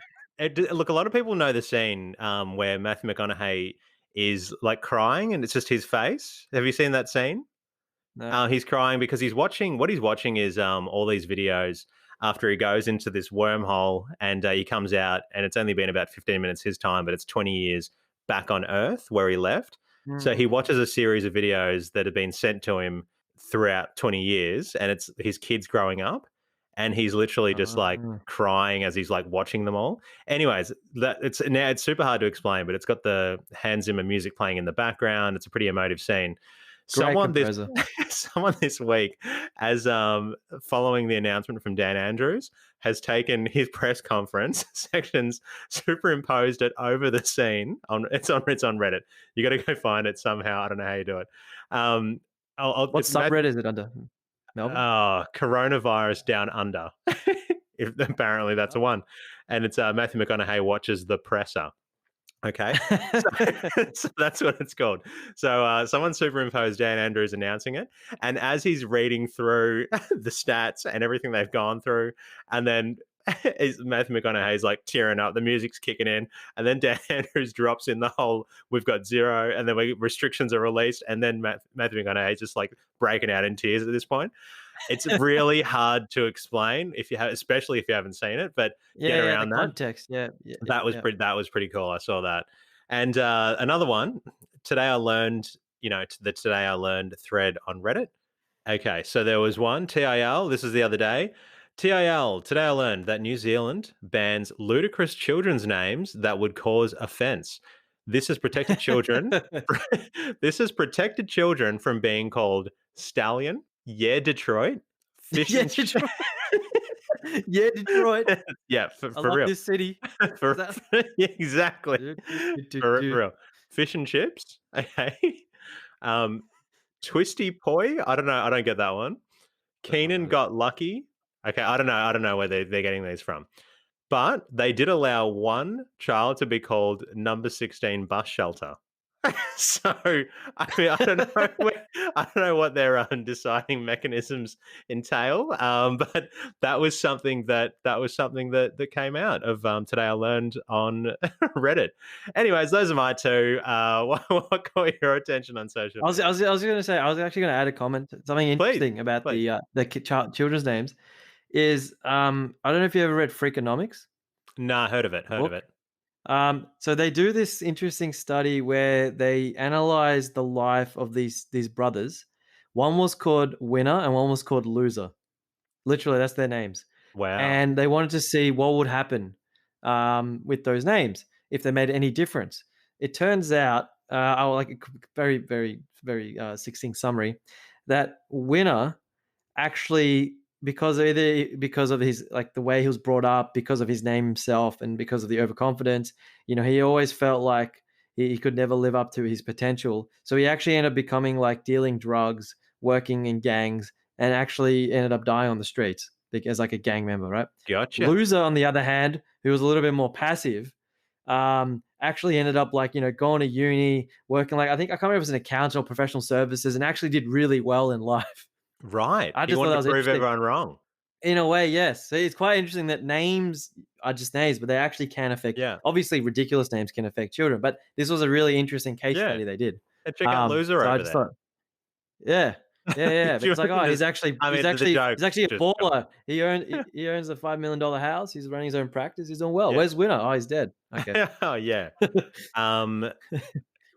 Look, a lot of people know the scene where Matthew McConaughey is like crying, and it's just his face. Have you seen that scene? No. He's crying because he's watching. What he's watching is all these videos after he goes into this wormhole, and he comes out, and it's only been about 15 minutes his time, but it's 20 years back on Earth where he left. So he Mm. watches a series of videos that have been sent to him throughout 20 years, and it's his kids growing up, and he's literally just like Ah, crying as he's like watching them all. Anyways, it's super hard to explain, but it's got the Hans Zimmer music playing in the background. It's a pretty emotive scene. great Someone this composer. someone this week, as following the announcement from Dan Andrews, has taken his press conference sections, superimposed it over the scene. It's on Reddit. You got to go find it somehow. I don't know how you do it. What It's Matt. subreddit is it under? Melbourne? Coronavirus down under. If apparently that's the Oh. one, and it's Matthew McConaughey watches the presser. Okay. So, so that's what it's called. So someone superimposed Dan Andrews announcing it. And as he's reading through the stats and everything they've gone through, and then Matthew McConaughey's like tearing up, the music's kicking in, and then Dan Andrews drops in the whole, we've got zero, and then restrictions are released, and then Matthew McConaughey's just like breaking out in tears at this point. It's really hard to explain if you have, especially if you haven't seen it, but Yeah, get yeah, the around that. context, yeah, yeah, yeah, That was yeah. pretty. That was pretty cool. I saw that. And another one today. I learned. The today I learned thread on Reddit. Okay, so there was one TIL. This is the other day. TIL. Today I learned that New Zealand bans ludicrous children's names that would cause offence. This has protected children. This has protected children from being called Stallion, Yeah Detroit, fish Yeah, and chip. Detroit. Yeah, Detroit. Yeah, I for love real. this city. Is For that yeah, exactly. do, do, do, do, For do. real. Fish and chips, okay. Um, Twisty Poi, I don't get that one. Don't know Keenan about it. Got Lucky, okay, I don't know where they're getting these from. But they did allow one child to be called Number 16 Bus Shelter. So, I mean, I don't know what their, deciding mechanisms entail, but that was something that came out of, Today I Learned on Reddit. Anyways, those are my 2. What caught your attention on social media? I was going to say I was actually going to add a comment. Something Please, interesting about please. the children's names is I don't know if you ever read Freakonomics, Nah, heard of it, the heard of book. it. So they do this interesting study where they analyze the life of these brothers. One was called Winner and one was called Loser. Literally, that's their names. Wow. And they wanted to see what would happen with those names if they made any difference. It turns out, I like a very, very, very succinct summary that Winner actually because of his like the way he was brought up, because of his name himself, and because of the overconfidence, he always felt like he could never live up to his potential. So he actually ended up becoming like dealing drugs, working in gangs, and actually ended up dying on the streets as like a gang member, right? Gotcha. Loser, on the other hand, who was a little bit more passive, actually ended up like going to uni, working like I can't remember if it was an accountant or professional services, and actually did really well in life. Right. I He just thought wanted that to was prove interesting. everyone wrong. In a way, yes. So it's quite interesting that names are just names, but they actually can affect. Yeah. Obviously, ridiculous names can affect children, but this was a really interesting case Yeah. study they did. And check out Loser So I over just there. thought, yeah, yeah, yeah. But Do you it's like, reckon oh, there's I mean, the joke he's actually a just baller. He owns a $5 million house. He's running his own practice. He's doing well. yeah. Where's Winner? Oh, he's dead. Okay. Oh, yeah. Um,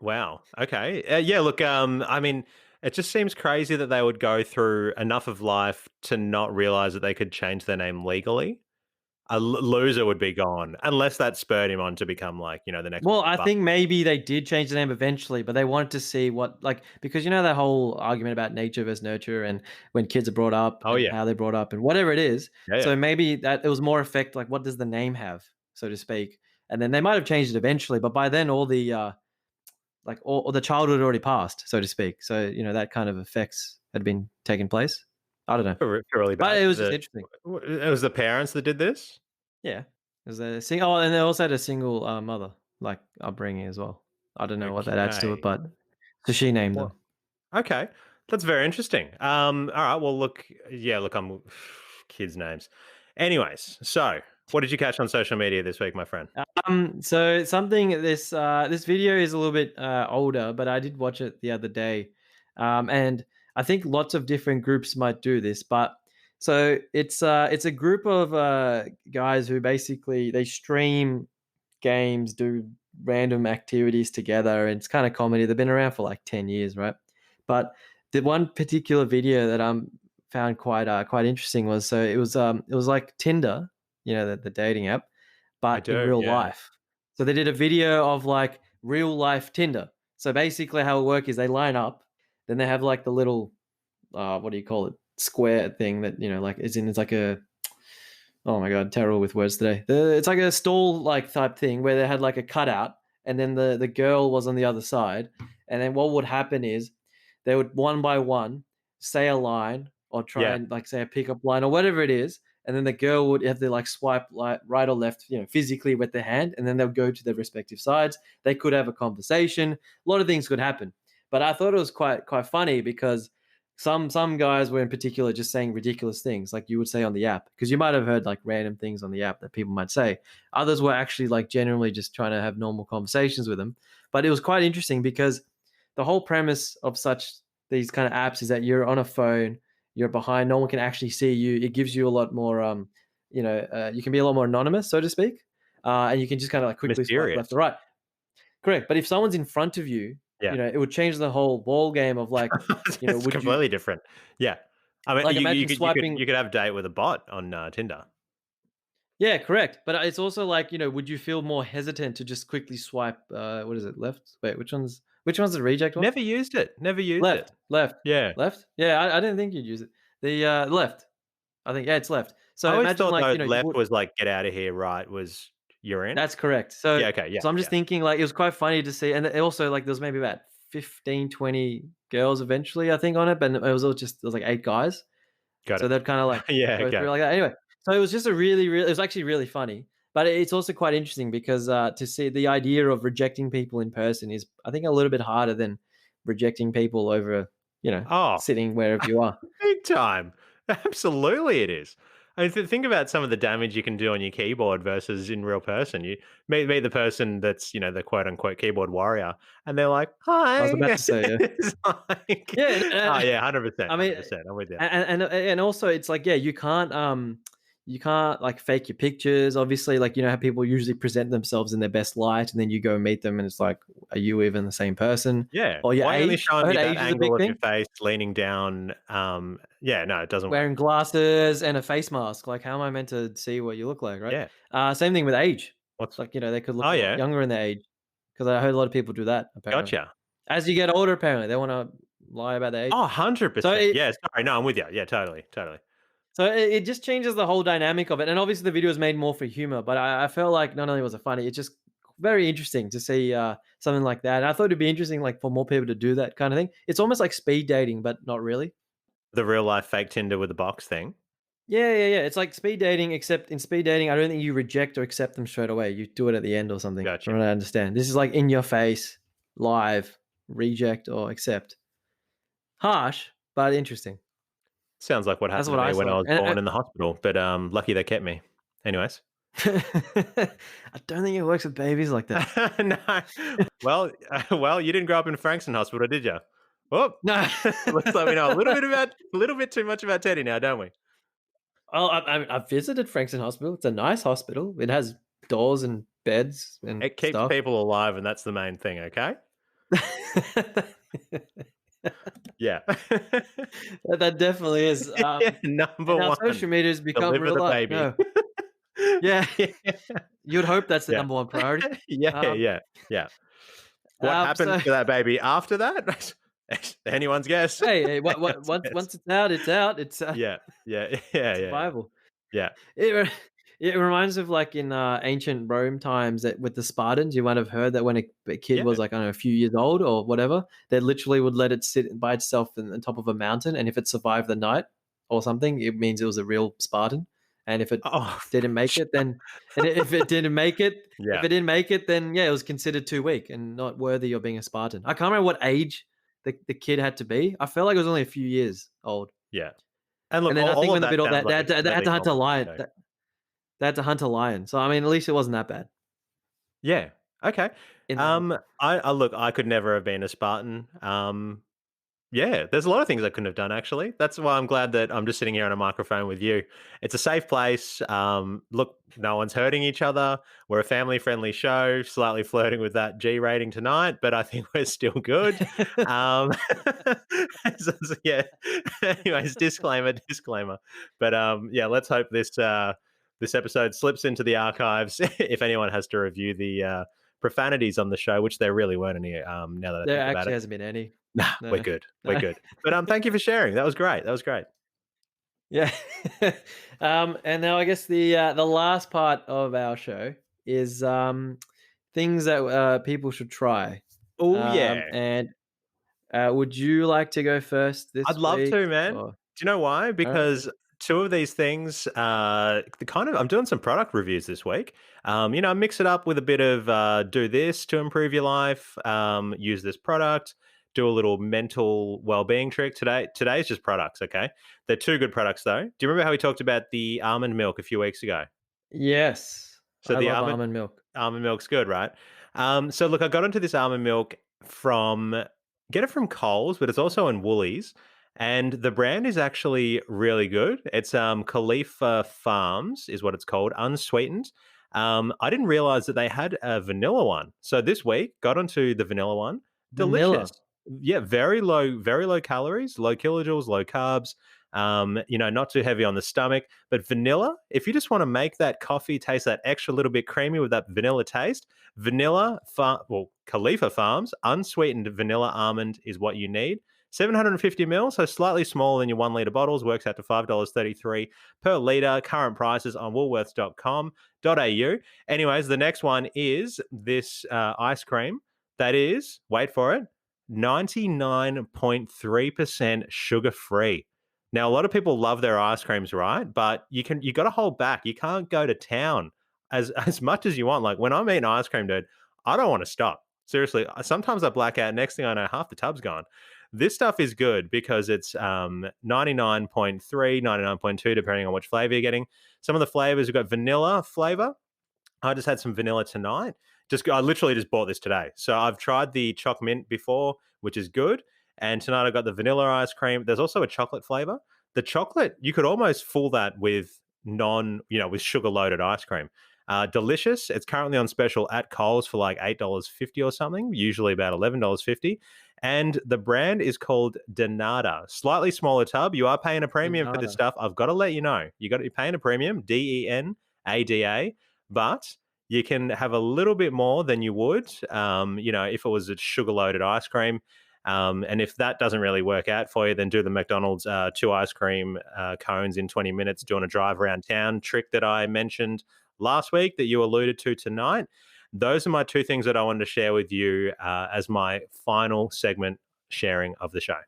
wow. Okay. Yeah, look, I mean, it just seems crazy that they would go through enough of life to not realize that they could change their name legally. A loser would be gone unless that spurred him on to become like, the next Well, big I buck. think maybe they did change the name eventually, but they wanted to see what like because that whole argument about nature versus nurture and when kids are brought up Oh, and yeah. how they're brought up and whatever it is. Yeah, yeah. So maybe that it was more effect like what does the name have, so to speak. And then they might have changed it eventually, but by then all the like all the childhood had already passed, so to speak. So, that kind of effects had been taking place. I don't know. Really But bad. it was just interesting. It was the parents that did this? Yeah. There's a oh, and they also had a single mother, like upbringing as well. I don't know what that adds to it, Okay. but so she named them. Well, okay. That's very interesting. All right. Well, look, yeah, look, I'm kids' names. Anyways, so what did you catch on social media this week, my friend? So something this video is a little bit older, but I did watch it the other day, and I think lots of different groups might do this. But so it's a group of guys who basically they stream games, do random activities together, and it's kind of comedy. They've been around for like 10 years, right? But the one particular video that I found quite interesting was so it was like Tinder, the dating app, I but in do, real yeah. life. So they did a video of like real life Tinder. So basically, how it works is they line up, then they have like the little what do you call it, square thing that like it's like a oh my god, terrible with words today. It's like a stall like type thing where they had like a cutout, and then the girl was on the other side, and then what would happen is they would one by one say a line or try Yeah. and like say a pickup line or whatever it is, and then the girl would have to like swipe like right or left, physically with their hand, and then they'll go to their respective sides. They could have a conversation. A lot of things could happen, but I thought it was quite funny because some guys were in particular just saying ridiculous things like you would say on the app because you might have heard like random things on the app that people might say. Others were actually like genuinely just trying to have normal conversations with them. But it was quite interesting because the whole premise of such these kind of apps is that you're on a phone, you're behind, no one can actually see you. It gives you a lot more you can be a lot more anonymous, so to speak, and you can just kind of like quickly swipe left Mysterious. or right. Correct. But if someone's in front of you, Yeah. it would change the whole ball game of like, It's would you completely different. Yeah. I mean, like imagine you swiping. could have a date with a bot on, Tinder. Yeah, correct. But it's also like, would you feel more hesitant to just quickly swipe what is it, left? Wait, which one's the reject one? Never used it, never used it. Left, left, Yeah. left. Yeah, I didn't think you'd use it. The left. I think, yeah, it's left. I So always imagine thought like, though you left would was like get out of here, right was you're in. that's correct. So Yeah. Okay. Yeah. so I'm just Yeah. thinking like it was quite funny to see, and it also like there was maybe about 15, 20 girls eventually, I think, on it, but it was all just there was like 8 guys. Got So it. they'd kinda like Yeah. go Okay. through like that. Anyway, so it was just a really, really it was actually really funny, but it's also quite interesting because, to see the idea of rejecting people in person is, I think, a little bit harder than rejecting people over, Oh, sitting wherever you are. big time. Absolutely, it is. I mean, think about some of the damage you can do on your keyboard versus in real person. You meet the person that's the quote unquote keyboard warrior, and they're like, I was "Hi." about to say, yeah. It's like, Yeah, oh yeah, 100%, I mean, 100%. I'm with you. and also it's like, yeah, you can't like fake your pictures. Obviously, like how people usually present themselves in their best light, and then you go meet them, and it's like, are you even the same person? Yeah. Or your Why only age? I showing heard me that age is a big angle of your thing. face leaning down? Yeah, no, it doesn't work. Wearing glasses and a face mask. Like, how am I meant to see what you look like, right? Yeah. Same thing with age. What's? Like, they could look Oh a lot yeah, younger in their age because I heard a lot of people do that apparently. gotcha. As you get older, apparently they want to lie about their age. Oh, So 100%. it Yeah. Sorry. No, I'm with you. Yeah. Totally. Totally. so it just changes the whole dynamic of it. And obviously the video is made more for humor, but I felt like not only was it funny, it's just very interesting to see something like that. And I thought it'd be interesting, like for more people to do that kind of thing. It's almost like speed dating, but not really. The real life fake Tinder with the box thing. Yeah, yeah, yeah. It's like speed dating, except in speed dating, I don't think you reject or accept them straight away. You do it at the end or something, Gotcha. from what I understand. This is like in your face, live, reject or accept. Harsh, but interesting. Sounds like what That's happened what to I me when I saw. was born in the hospital, but, lucky they kept me. Anyways. I don't think it works with babies like that. No. Well, you didn't grow up in Frankston Hospital, did you? Oh, No. looks like we know a little bit too much about Teddy now, don't we? Oh, I've visited Frankston Hospital. It's a nice hospital. It has doors and beds and It keeps stuff. people alive, and that's the main thing, okay? Yeah. That definitely is. Yeah, number And now 1, social media has become deliver real the life. baby. No. Yeah. Yeah. You'd hope that's the Yeah. number one priority. Yeah, Um, yeah, yeah. What so happened to that baby after that? Anyone's guess. hey, what Anyone's once guess. it's out, it's out. It's Yeah, yeah, yeah, yeah, yeah. survival. Yeah. It re it reminds of, like, in, ancient Rome times that with the Spartans, you might have heard that when a kid Yeah. was, like, I don't know, a few years old or whatever, they literally would let it sit by itself in on top of a mountain, and if it survived the night or something, it means it was a real Spartan, and if it Oh, didn't make it, then and if it didn't make it if yeah, it didn't make it, then, yeah, it was considered too weak and not worthy of being a Spartan. I can't remember what age the kid had to be. I felt like it was only a few years old, yeah. And look, and then I think all of when they that did all sounds that, like they had extremely to hunt a complicated lion. though. They had to hunt a lion. So, I mean, at least it wasn't that bad Yeah, okay. in that. I look, I could never have been a Spartan. Yeah, there's a lot of things I couldn't have done actually. That's why I'm glad that I'm just sitting here on a microphone with you. It's a safe place. Look, no one's hurting each other. We're a family-friendly show, slightly flirting with that G rating tonight, but I think we're still good. Um, yeah. Anyways, disclaimer, disclaimer. But yeah, let's hope this episode slips into the archives if anyone has to review the profanities on the show, which there really weren't any. Now that I There think about actually it. hasn't been any. Nah, we're No. good. We're No. good. But thank you for sharing. That was great. That was great. Yeah. And now I guess the last part of our show is, things that, people should try. Oh yeah. And, would you like to go first I'd this love week to, man. or Do you know why? alright. Because two of these things, the kind of I'm doing some product reviews this week. Mix it up with a bit of do this to improve your life, use this product, do a little mental well-being trick. Today's just products, okay? They're two good products though. Do you remember how we talked about the almond milk a few weeks ago? Yes. So I the love almond almond milk. Almond milk's good, right? So look, I got into this almond milk from get it from Coles, but it's also in Woolies, and the brand is actually really good. It's Khalifa Farms is what it's called, unsweetened. I didn't realize that they had a vanilla one. So this week, got onto the vanilla one. Delicious. Vanilla. Yeah, very low calories, low kilojoules, low carbs. Not too heavy on the stomach. But vanilla, if you just want to make that coffee taste that extra little bit creamy with that vanilla taste, Khalifa Farms unsweetened vanilla almond is what you need. 750 mil, so slightly smaller than your 1 litre bottles, works out to $5.33 per litre. Current prices on woolworths.com.au. Anyways, the next one is this ice cream that is, wait for it, 99.3% sugar free. Now, a lot of people love their ice creams, right? But you got to hold back. You can't go to town as much as you want. Like when I'm eating ice cream, dude, I don't want to stop. Seriously, sometimes I black out. Next thing I know, half the tub's gone. This stuff is good because it's 99.3, 99.2, depending on which flavor you're getting. Some of the flavors, we've got vanilla flavor. I just had some vanilla tonight. I literally just bought this today. So I've tried the choc mint before, which is good. And tonight I got the vanilla ice cream. There's also a chocolate flavor. The chocolate, you could almost fool that with with sugar loaded ice cream. Delicious. It's currently on special at Coles for like $8.50 or something, usually about $11.50. And the brand is called Donada. Slightly smaller tub. You are paying a premium for this Nada. stuff. I've got to let you know. You're paying a premium, DENADA, but you can have a little bit more than you would, if it was a sugar loaded ice cream. And if that doesn't really work out for you, then do the McDonald's 2 ice cream cones in 20 minutes doing a drive around town trick that I mentioned last week that you alluded to tonight. Those are my two things that I wanted to share with you as my final segment sharing of the show.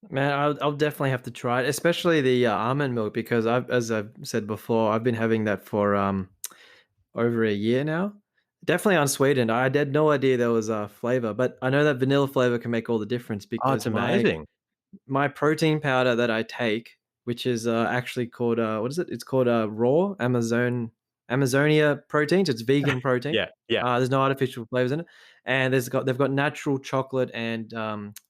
Man, I'll definitely have to try it, especially the almond milk because as I've said before, I've been having that for over a year now. Definitely unsweetened. I had no idea there was a flavor, but I know that vanilla flavor can make all the difference Oh, it's because amazing. my protein powder that I take, which is actually called what is it? It's called raw Amazonia proteins. It's vegan protein. Yeah, yeah. There's no artificial flavors in it, and they've got natural chocolate and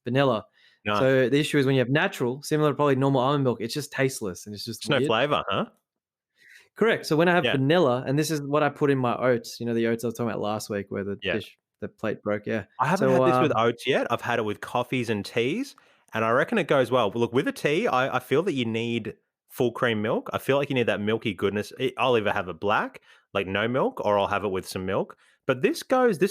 vanilla. Nice. So the issue is when you have natural, similar to probably normal almond milk, it's just tasteless and it's just It's no weird. flavor, huh? Correct. So when I have Yeah, vanilla, and this is what I put in my oats, the oats I was talking about last week where yeah. the plate broke. Yeah. I haven't So had this with oats yet. I've had it with coffees and teas, and I reckon it goes well. Look, with a tea, I feel that you need full cream milk. I feel like you need that milky goodness. I'll either have it black, like no milk, or I'll have it with some milk. But this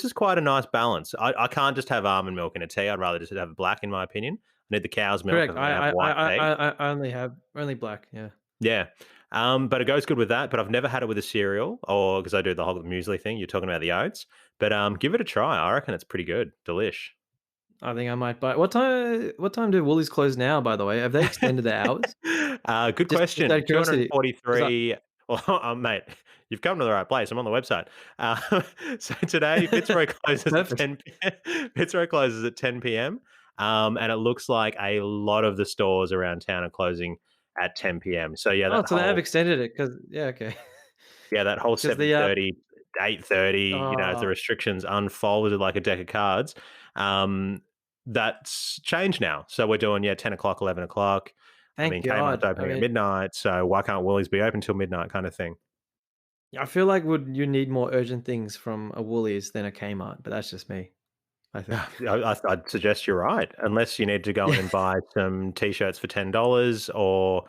is quite a nice balance. I can't just have almond milk in a tea. I'd rather just have it black, in my opinion. I need the cow's milk if correct. I'm going to have white tea. I only have only black. Yeah. Yeah. But it goes good with that. But I've never had it with a cereal or because I do the whole muesli thing. You're talking about the oats. But give it a try. I reckon it's pretty good. Delish. I think I might buy. What time do Woolies close now? By the way, have they extended their hours? Good Just out question. of curiosity, 'cause 243. Well, mate, you've come to the right place. I'm on the website. So today, Pittsburgh closes at perfect. 10 Pittsburgh closes at 10 p.m. And it looks like a lot of the stores around town are closing at 10 p.m. So yeah, Oh, so they have extended it because yeah, okay. that whole Because the 7:30, 8:30, as the oh, restrictions unfolded like a deck of cards, that's changed now. So we're doing 10 o'clock, 11 o'clock. I thank mean, Kmart's God. I opening at mean, midnight, so why can't Woolies be open till midnight kind of thing? I feel like would you need more urgent things from a Woolies than a Kmart, but that's just me. I think. I'd suggest you're right, unless you need to go in Yeah. and buy some T-shirts for $10 or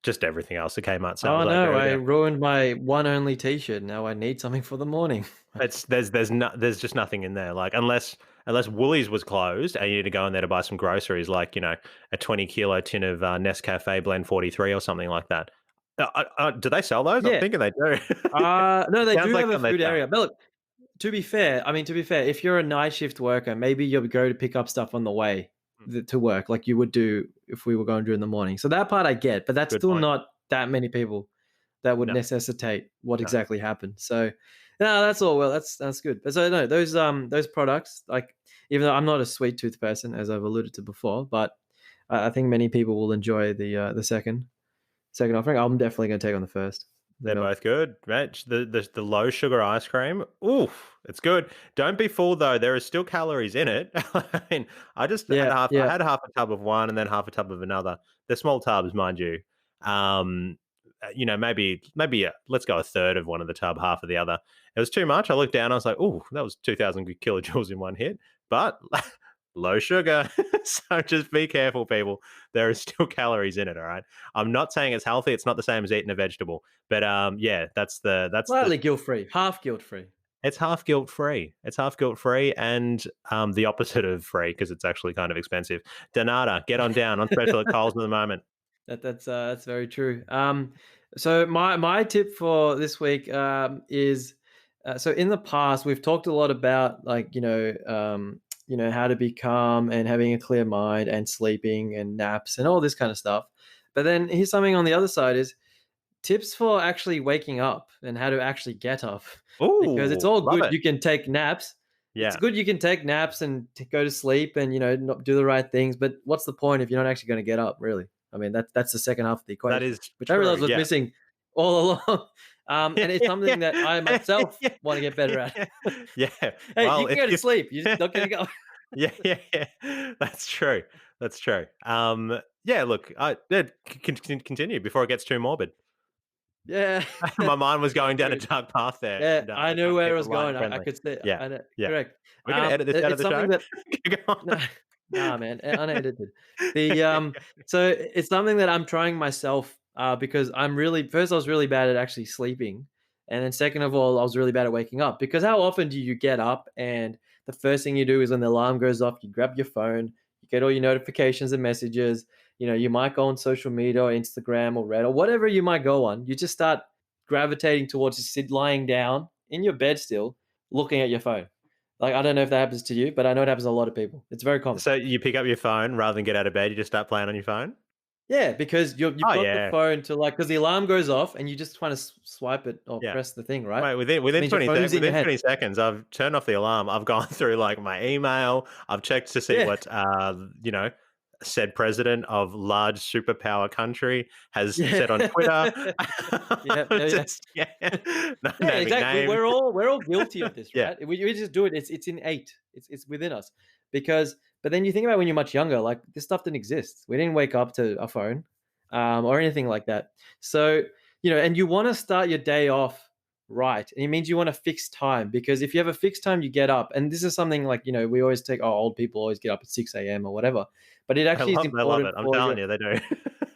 just everything else that Kmart Oh sells, I no, agree with I you. ruined my one only T-shirt. Now I need something for the morning. It's there's just nothing in there, like, unless Woolies was closed and you need to go in there to buy some groceries, like, a 20 kilo tin of, Nescafe Blend 43 or something like that. Do they sell those? I'm Yeah. thinking they do. No, they Sounds do like have a something food they sell. area. But look, to be fair, if you're a night shift worker, maybe you'll go to pick up stuff on the way Hmm, to work, like you would do if we were going during the morning. So that part I get, but that's good still point. not that many people that would No, necessitate what no. exactly happened. So no, that's all well. That's good. But so no, those products, like even though I'm not a sweet tooth person, as I've alluded to before, but I think many people will enjoy the second offering. I'm definitely going to take on the first, the They're milk. both good, Rich. The low sugar ice cream, oof, it's good. Don't be fooled though. There is still calories in it. I mean, Yeah, I yeah. had half a tub of one and then half a tub of another. They're small tubs, mind you. Um, maybe let's go a third of one of the tub, half of the other. It was too much. I looked down. I was like, oh, that was 2,000 kilojoules in one hit. But low sugar, so just be careful, people. There are still calories in it. All right. I'm not saying it's healthy. It's not the same as eating a vegetable. But yeah, that's the Slightly guilt free, half guilt free. It's half guilt free. It's half guilt free and the opposite of free because it's actually kind of expensive. Donata, get on down on special at Coles at the moment. That's very true. So my tip for this week is so in the past we've talked a lot about like how to be calm and having a clear mind and sleeping and naps and all this kind of stuff. But then here's something on the other side is tips for actually waking up and how to actually get up because it's Ooh, all love good it. you can take naps. It's Yeah, good you can take naps and go to sleep and not do the right things, but what's the point if you're not actually going to get up, really? I mean, that's the second half of the that equation, is which I true. realized was Yeah. missing all along. And it's something that I myself Yeah. want to get better at. Yeah. Hey, you Well, can if go to you sleep, you're just not going to go. yeah. That's true. That's true. Yeah, look, yeah, continue before it gets too morbid. Yeah. My mind was going down a True. dark path there, Yeah, and I I knew tried to where keep it it was light going. and I friendly. could say, Yeah, I know, yeah. correct. We're gonna edit this out of It's the show? something that Go no, on. nah, man, unedited. So it's something that I'm trying myself, because I'm really first I was really bad at actually sleeping, and then second of all, I was really bad at waking up. Because how often do you get up and the first thing you do is when the alarm goes off, you grab your phone, you get all your notifications and messages. You might go on social media or Instagram or Reddit or whatever you might go on. You just start gravitating towards just lying down in your bed still, looking at your phone. Like, I don't know if that happens to you, but I know it happens to a lot of people. It's very common. So you pick up your phone rather than get out of bed, you just start playing on your phone? Yeah, because you've Oh, got the yeah, phone to like because the alarm goes off and you just kind of swipe it or yeah. press the thing, right? Mate, It means your phone's in your within hand. 20 seconds, I've turned off the alarm. I've gone through, like, my email. I've checked to see Yeah. what, said president of large superpower country has Yeah. said on Twitter. Yeah, yeah, yeah. Just yeah, no Yeah, naming exactly. names. We're all guilty of this, Yeah. right? We just do it. It's innate. It's within us. Because but then you think about when you're much younger, like this stuff didn't exist. We didn't wake up to a phone, or anything like that. So and you want to start your day off right, and it means you want a fixed time because if you have a fixed time, you get up, and this is something like we always take. Oh, old people always get up at 6 a.m. or whatever, but it actually is They love important it. I'm for telling your you, they do.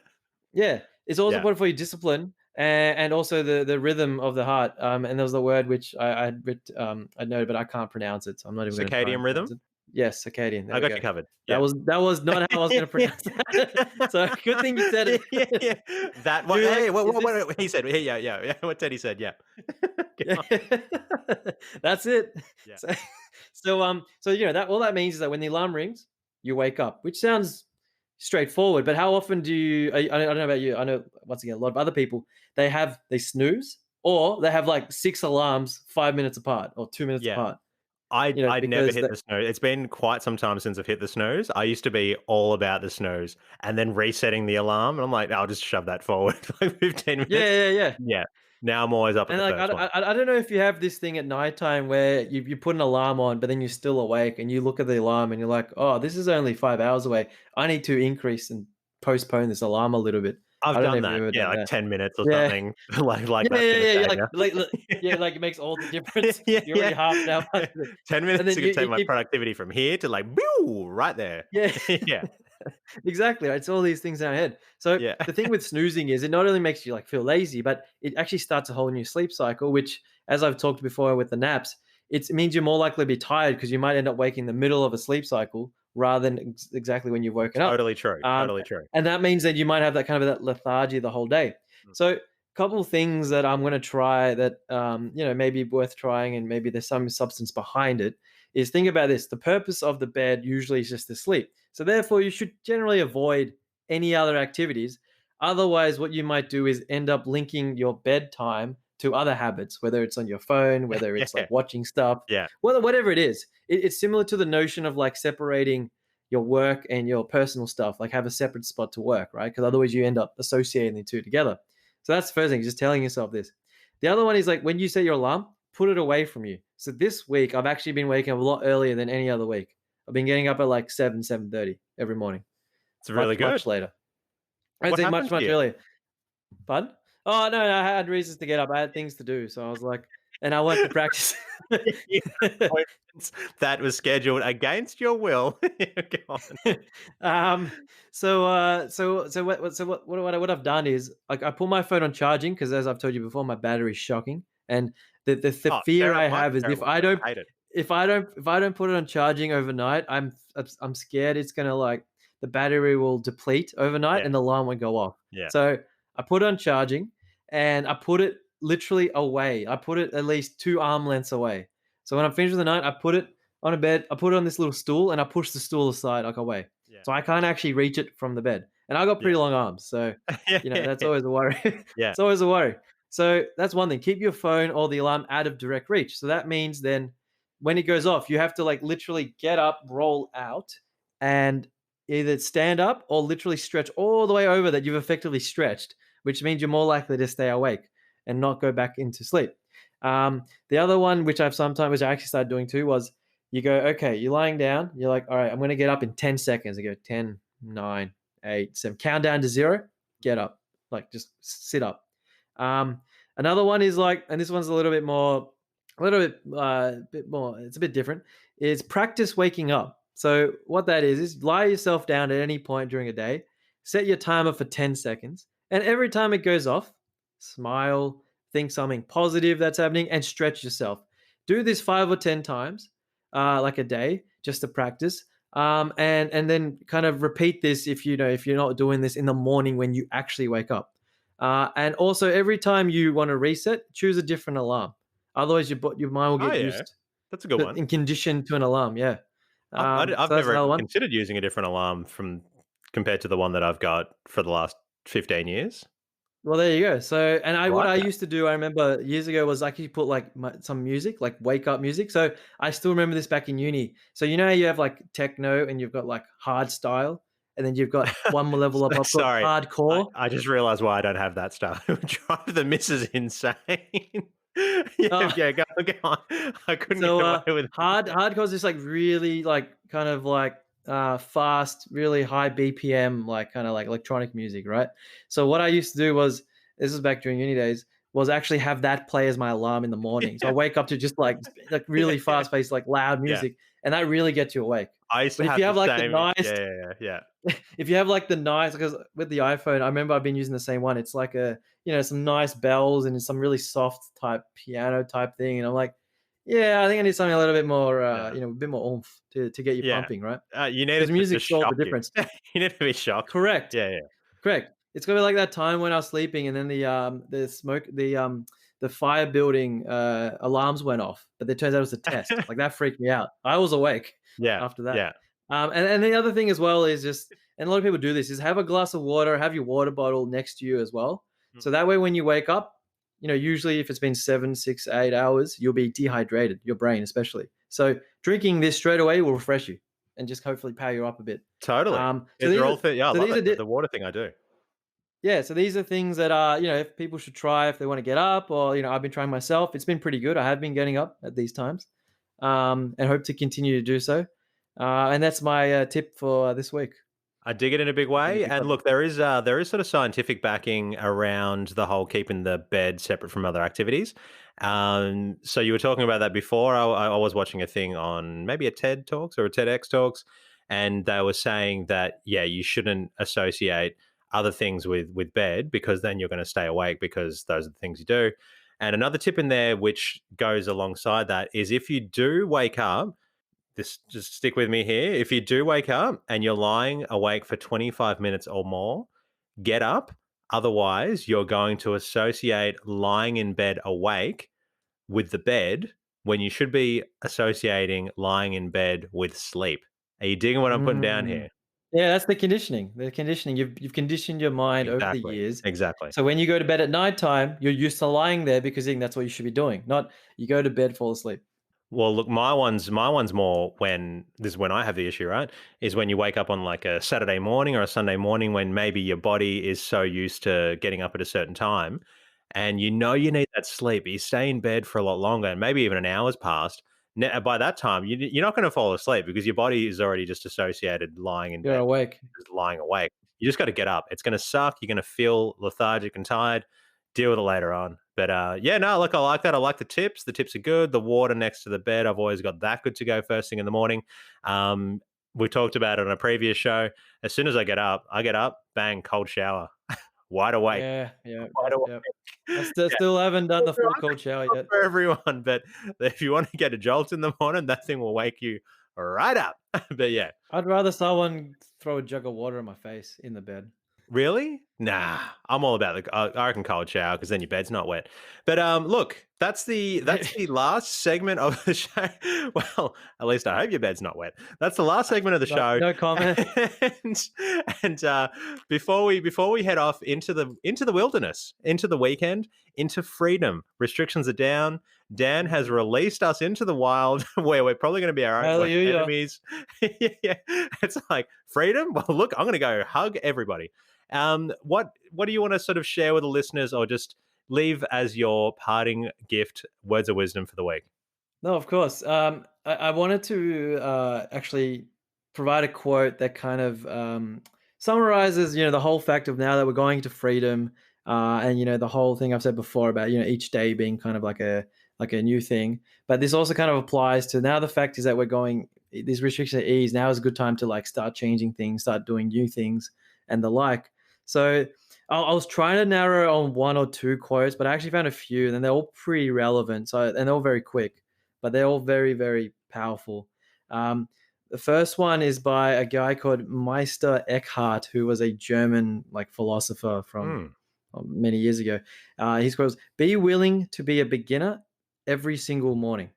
yeah, it's also Yeah. important for your discipline and also the rhythm of the heart. And there was the word which I know, but I can't pronounce it, so I'm not even going to try Circadian and pronounce rhythm? it. Yes, circadian. There I we got go. you covered. That Yeah. was that was not how I was going to pronounce that. So good thing you said Yeah, it. yeah, yeah. That one. You're like, Hey, is this? what he said. Yeah. What Teddy said. Yeah. Go Yeah, on. that's it. Yeah. So, so that all that means is that when the alarm rings, you wake up, which sounds straightforward. But how often do you? I don't know about you. I know once again a lot of other people they snooze or they have like 6 alarms 5 minutes apart or 2 minutes Yeah. apart. I'd never Because hit the snooze. It's been quite some time since I've hit the snooze. I used to be all about the snooze and then resetting the alarm, and I'm like, "I'll just shove that forward like 15 yeah, minutes." yeah, yeah. Yeah. Now I'm always up at And the like first one. I don't know if you have this thing at nighttime where you put an alarm on, but then you're still awake and you look at the alarm and you're like, oh, this is only 5 hours away. I need to increase and postpone this alarm a little bit. I've I don't know done if you've that. ever Yeah, done like that. 10 minutes or Yeah. something like Yeah, that yeah, in a yeah. You're day like, now. yeah, like it makes all the difference. Yeah, You're already yeah. half an hour past it. 10 And minutes then to take you my keep, productivity from here to like, woo, right there. yeah, Yeah, exactly. Right. It's all these things in our head. So yeah. the thing with snoozing is it not only makes you like feel lazy, but it actually starts a whole new sleep cycle, which, as I've talked before with the naps, it means you're more likely to be tired because you might end up waking in the middle of a sleep cycle rather than exactly when you've woken up. Totally true, Um, totally true. and that means that you might have that kind of that lethargy the whole day. Mm. So couple things that I'm going to try that maybe worth trying and maybe there's some substance behind it is think about this. The purpose of the bed usually is just to sleep. So therefore you should generally avoid any other activities. Otherwise what you might do is end up linking your bedtime to other habits, whether it's on your phone, whether it's Yeah, like watching stuff, yeah. whatever it is. It's similar to the notion of like separating your work and your personal stuff, like have a separate spot to work, right? Because otherwise you end up associating the two together. So that's the first thing, just telling yourself this. The other one is like when you set your alarm, put it away from you. So this week, I've actually been waking up a lot earlier than any other week. I've been getting up at like 7:30 every morning. It's really Much, good. much later. I'd What say much, happened to much you? earlier. Pardon? Oh, no, no, I had reasons to get up. I had things to do. So I was like, and I went to practice. Yeah, appointments that was scheduled against your will. Go on. um what I've done is like I put my phone on charging because as I've told you before, my battery's shocking. And The Oh, fear I terrifying, have is terrible. I hate it. if I don't put it on charging overnight, I'm scared it's gonna like the battery will deplete overnight Yeah, and the alarm won't go off. yeah, So I put it on charging and I put it literally away. I put it at least 2 arm lengths away. So when I'm finished with the night, I put it on a bed, I put it on this little stool and I push the stool aside, like away. yeah, So I can't actually reach it from the bed. And I got yeah. pretty long arms. So, Yeah, yeah, that's yeah, always a worry. yeah, It's always a worry. So that's one thing. Keep your phone or the alarm out of direct reach. So that means then when it goes off, you have to like literally get up, roll out, and either stand up or literally stretch all the way over that you've effectively stretched, which means you're more likely to stay awake and not go back into sleep. The other one, which which I actually started doing too, was you go, okay, you're lying down. You're like, all right, I'm going to get up in 10 seconds. You go 10, 9, 8, 7, count down to 0, get up, like just sit up. Another one is like, and this one's a little bit more, it's a bit different, is practice waking up. So what that is lie yourself down at any point during a day, set your timer for 10 seconds, and every time it goes off, smile, think something positive that's happening, and stretch yourself. Do this 5 or 10 times, like a day, just to practice. And then kind of repeat this if you're not doing this in the morning when you actually wake up. And also, every time you want to reset, choose a different alarm. Otherwise, your mind will oh, get yeah, used that's a good one. and conditioned to an alarm. Yeah. I've So that's never another even one. considered using a different alarm from compared to the one that I've got for the last 15 years. Well, there you go. So, and I what like I that. used to do, I remember years ago, was I could put like some music, like wake up music. So I still remember this back in uni. So how you have like techno and you've got like hard style, and then you've got one more level up, I've got Sorry, hardcore. I just realized why I don't have that stuff. It would drive the missus insane. Yeah, Oh, yeah, go on. I couldn't get so away with it. hardcore is just like really like kind of like fast, really high BPM, like kind of like electronic music, right? So what I used to do was, this is back during uni days, was actually have that play as my alarm in the morning. So I Yeah, wake up to just like yeah, really yeah, fast paced, like loud yeah. music, and that really gets you awake. I used to But if you have the have like the same. nice Yeah, yeah, yeah, if you have like the nice, because with the iPhone, I remember I've been using the same one. It's like some nice bells and some really soft type piano type thing. And I'm like, yeah, I think I need something a little bit more, yeah, a bit more oomph to get you yeah. pumping, right? You need Because it to just music's all the shock you. difference. You need to be shocked. Correct. Yeah, yeah. Correct. It's gonna be like that time when I was sleeping and then the fire building alarms went off, but it turns out it was a test. Like that freaked me out. I was awake Yeah, after that. yeah. And the other thing as well is just, and a lot of people do this, is have a glass of water, have your water bottle next to you as well. Mm. So that way when you wake up, usually if it's been 7, 6, 8 hours, you'll be dehydrated, your brain especially. So drinking this straight away will refresh you and just hopefully power you up a bit. Totally. So These are all yeah, I so love these are it. The water thing I do. yeah, so these are things that if people should try if they want to get up, or I've been trying myself. It's been pretty good. I have been getting up at these times, and hope to continue to do so. And that's my tip for this week. I dig it in a big Been a way. big And one. look, there is sort of scientific backing around the whole keeping the bed separate from other activities. So you were talking about that before. I was watching a thing on maybe a TED Talks or a TEDx Talks, and they were saying that yeah, you shouldn't associate other things with bed because then you're going to stay awake because those are the things you do. And another tip in there which goes alongside that is if you do wake up, this just stick with me here. If you do wake up and you're lying awake for 25 minutes or more, get up. Otherwise, you're going to associate lying in bed awake with the bed when you should be associating lying in bed with sleep. Are you digging what I'm putting down Mm. here? Yeah, that's the conditioning. The conditioning. You've conditioned your mind over the Exactly. years. Exactly. So when you go to bed at nighttime, you're used to lying there because you think that's what you should be doing. Not you go to bed, fall asleep. Well, look, my one's more when this is when I have the issue, right? Is when you wake up on like a Saturday morning or a Sunday morning when maybe your body is so used to getting up at a certain time and you need that sleep, but you stay in bed for a lot longer and maybe even an hour's passed. By that time, you're not going to fall asleep because your body is already just associated lying in You're bed awake. just lying awake. You just got to get up. It's going to suck. You're going to feel lethargic and tired. Deal with it later on. But yeah, no, look, I like that. I like the tips. The tips are good. The water next to the bed, I've always got that good to go first thing in the morning. Um, we talked about it on a previous show. As soon as I get up, bang, cold shower. wide awake, Yeah, yeah, wide yep, awake. yep. I still haven't done the full cold shower Not yet. for everyone, but if you want to get a jolt in the morning, that thing will wake you right up. But yeah. I'd rather someone throw a jug of water in my face in the bed. Really? Nah, I'm all about the I reckon cold shower because then your bed's not wet. But, look, that's the last segment of the show. Well, at least I hope your bed's not wet. That's the last segment of the No, show. no comment. And before we head off into the wilderness, into the weekend, into freedom, restrictions are down. Dan has Mhm. released us into the wild where we're probably gonna be our own worst Hallelujah. enemies. Yeah, it's like, freedom? Well, look, I'm gonna go hug everybody. What do you want to sort of share with the listeners, or just leave as your parting gift, words of wisdom for the week? No, of course. I wanted to actually provide a quote that kind of summarizes, the whole fact of now that we're going to freedom, and the whole thing I've said before about each day being kind of like a new thing. But this also kind of applies to now. The fact is that we're going these restrictions are eased. Now is a good time to like start changing things, start doing new things, and the like. So I was trying to narrow on one or two quotes, but I actually found a few, and they're all pretty relevant. So and they're all very quick, but they're all very, very powerful. Um, the first one is by a guy called Meister Eckhart, who was a German like philosopher from Mm. many years ago. He goes, "Be willing to be a beginner every single morning."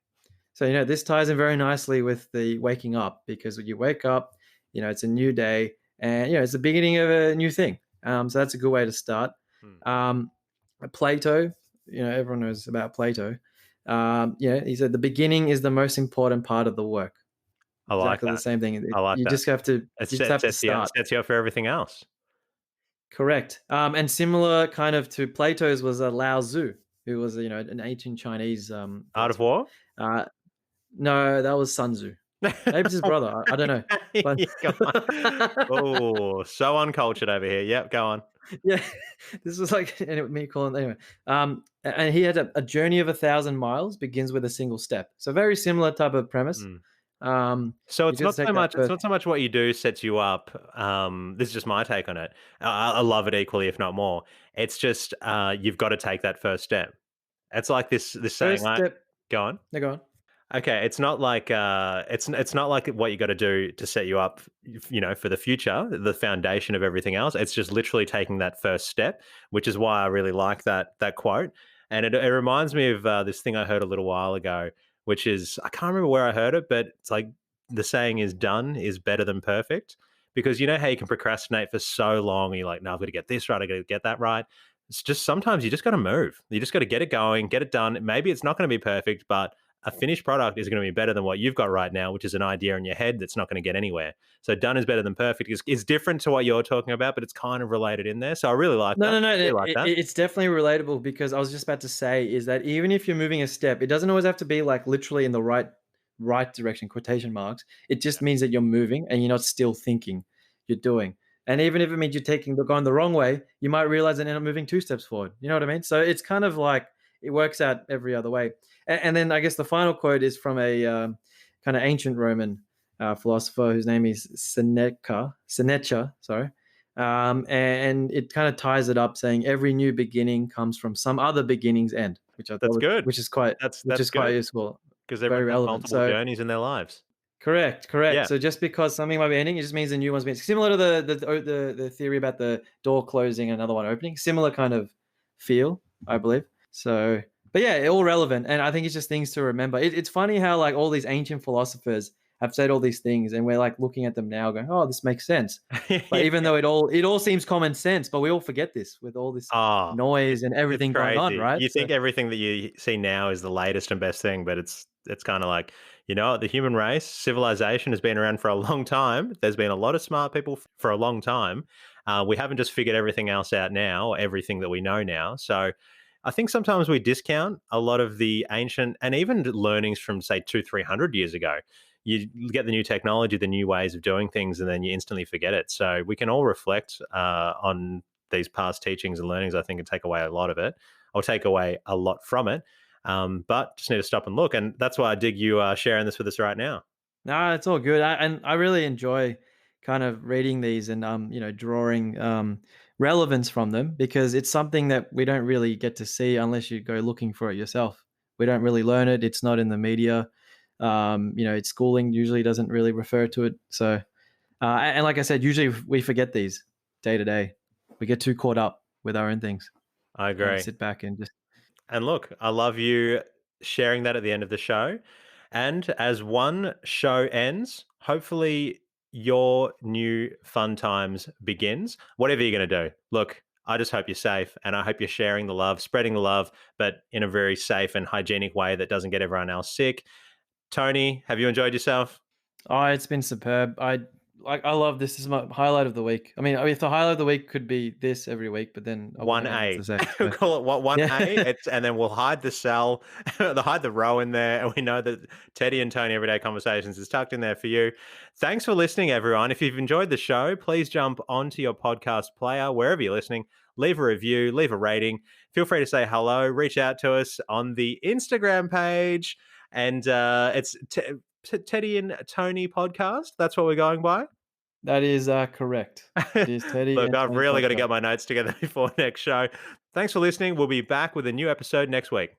So this ties in very nicely with the waking up, because when you wake up, it's a new day, and it's the beginning of a new thing. So that's a good way to start. Mm. Um, Plato, everyone knows about Plato. He said the beginning is the most important part of the work. I like Exactly the that. same thing. I like You that. just have to It you just have to start. sets you up for everything else. Correct. And similar kind of to Plato's was Lao Tzu, who was an ancient Chinese Art of philosopher. War? Uh, no, that was Sun Tzu. Maybe it's his brother. I don't know, but Go on. Oh, so uncultured over here. Yep, go on. yeah, this was like me calling anyway. And he had a journey of 1,000 miles begins with a single step. So very similar type of premise. Mm. So You just take that it's first. not so much what you do sets you up. This is just my take on it. I love it equally, if not more. It's just you've got to take that first step. It's like this saying, First right? step. Go on. No, go on. Okay, it's not like it's not like what you got to do to set you up, for the future, the foundation of everything else. It's just literally taking that first step, which is why I really like that quote. And it reminds me of this thing I heard a little while ago, which is, I can't remember where I heard it, but it's like the saying is, done is better than perfect. Because you know how you can procrastinate for so long, and you're like, no, I've got to get this right, I got to get that right. It's just sometimes you just got to move. You just got to get it going, get it done. Maybe it's not going to be perfect, but a finished product is going to be better than what you've got right now, which is an idea in your head that's not going to get anywhere. So done is better than perfect is different to what you're talking about, but it's kind of related in there. So I really like No, that. no, no. I really like that. It's definitely relatable, because I was just about to say is that even if you're moving a step, it doesn't always have to be like literally in the right direction, quotation marks. It just means that you're moving and you're not still thinking. You're doing. And even if it means you're going the wrong way, you might realize and end up moving two steps forward. You know what I mean? So it's kind of like it works out every other way. And then I guess the final quote is from a kind of ancient Roman philosopher whose name is Seneca, sorry. And it kind of ties it up, saying every new beginning comes from some other beginning's end, which I thought That's good. which That's is quite good useful, because very everyone has relevant. multiple So journeys in their lives. correct, correct. Yeah. So just because something might be ending, it just means a new one's being similar to the theory about the door closing and another one opening. Similar kind of feel, I believe. So, but yeah, all relevant, and I think it's just things to remember. It's funny how like all these ancient philosophers have said all these things, and we're like looking at them now, going, "Oh, this makes sense." But Yeah. even though it all seems common sense, but we all forget this with all this Oh, noise and it's everything going on, crazy. right? You So think everything that you see now is the latest and best thing, but it's kind of like, the human race, civilization has been around for a long time. There's been a lot of smart people for a long time. We haven't just figured everything else out now, or everything that we know now. So I think sometimes we discount a lot of the ancient and even learnings from, say, 300 years ago. You get the new technology, the new ways of doing things, and then you instantly forget it. So we can all reflect on these past teachings and learnings, I think, and take away a lot of it, or take away a lot from it. But just need to stop and look. And that's why I dig you sharing this with us right now. no, it's all good. And I really enjoy kind of reading these and drawing relevance from them because it's something that we don't really get to see unless you go looking for it yourself. We don't really learn it. It's not in the media. It's schooling usually doesn't really refer to it. So, and like I said, usually we forget these day to day. We get too caught up with our own things I and agree. sit back and just. And look, I love you sharing that at the end of the show. And as one show ends, hopefully your new fun times begins. Whatever you're going to do. Look, I just hope you're safe and I hope you're sharing the love, spreading the love, but in a very safe and hygienic way that doesn't get everyone else sick. Tony, have you enjoyed yourself? Oh, it's been superb. I love this. This is my highlight of the week. I mean, if the highlight of the week could be this every week, but then I wouldn't know what 1A. to say. We'll So, call it what 1A. yeah. And then we'll hide the cell, hide the row in there, and we know that Teddy and Tony Everyday Conversations is tucked in there for you. Thanks for listening, everyone. If you've enjoyed the show, please jump onto your podcast player wherever you're listening. Leave a review, leave a rating. Feel free to say hello. Reach out to us on the Instagram page, and it's Teddy and Tony podcast. That's what we're going by. That is correct. It is Teddy Look, and I've Tony really got to podcast. get my notes together before next show. Thanks for listening. We'll be back with a new episode next week.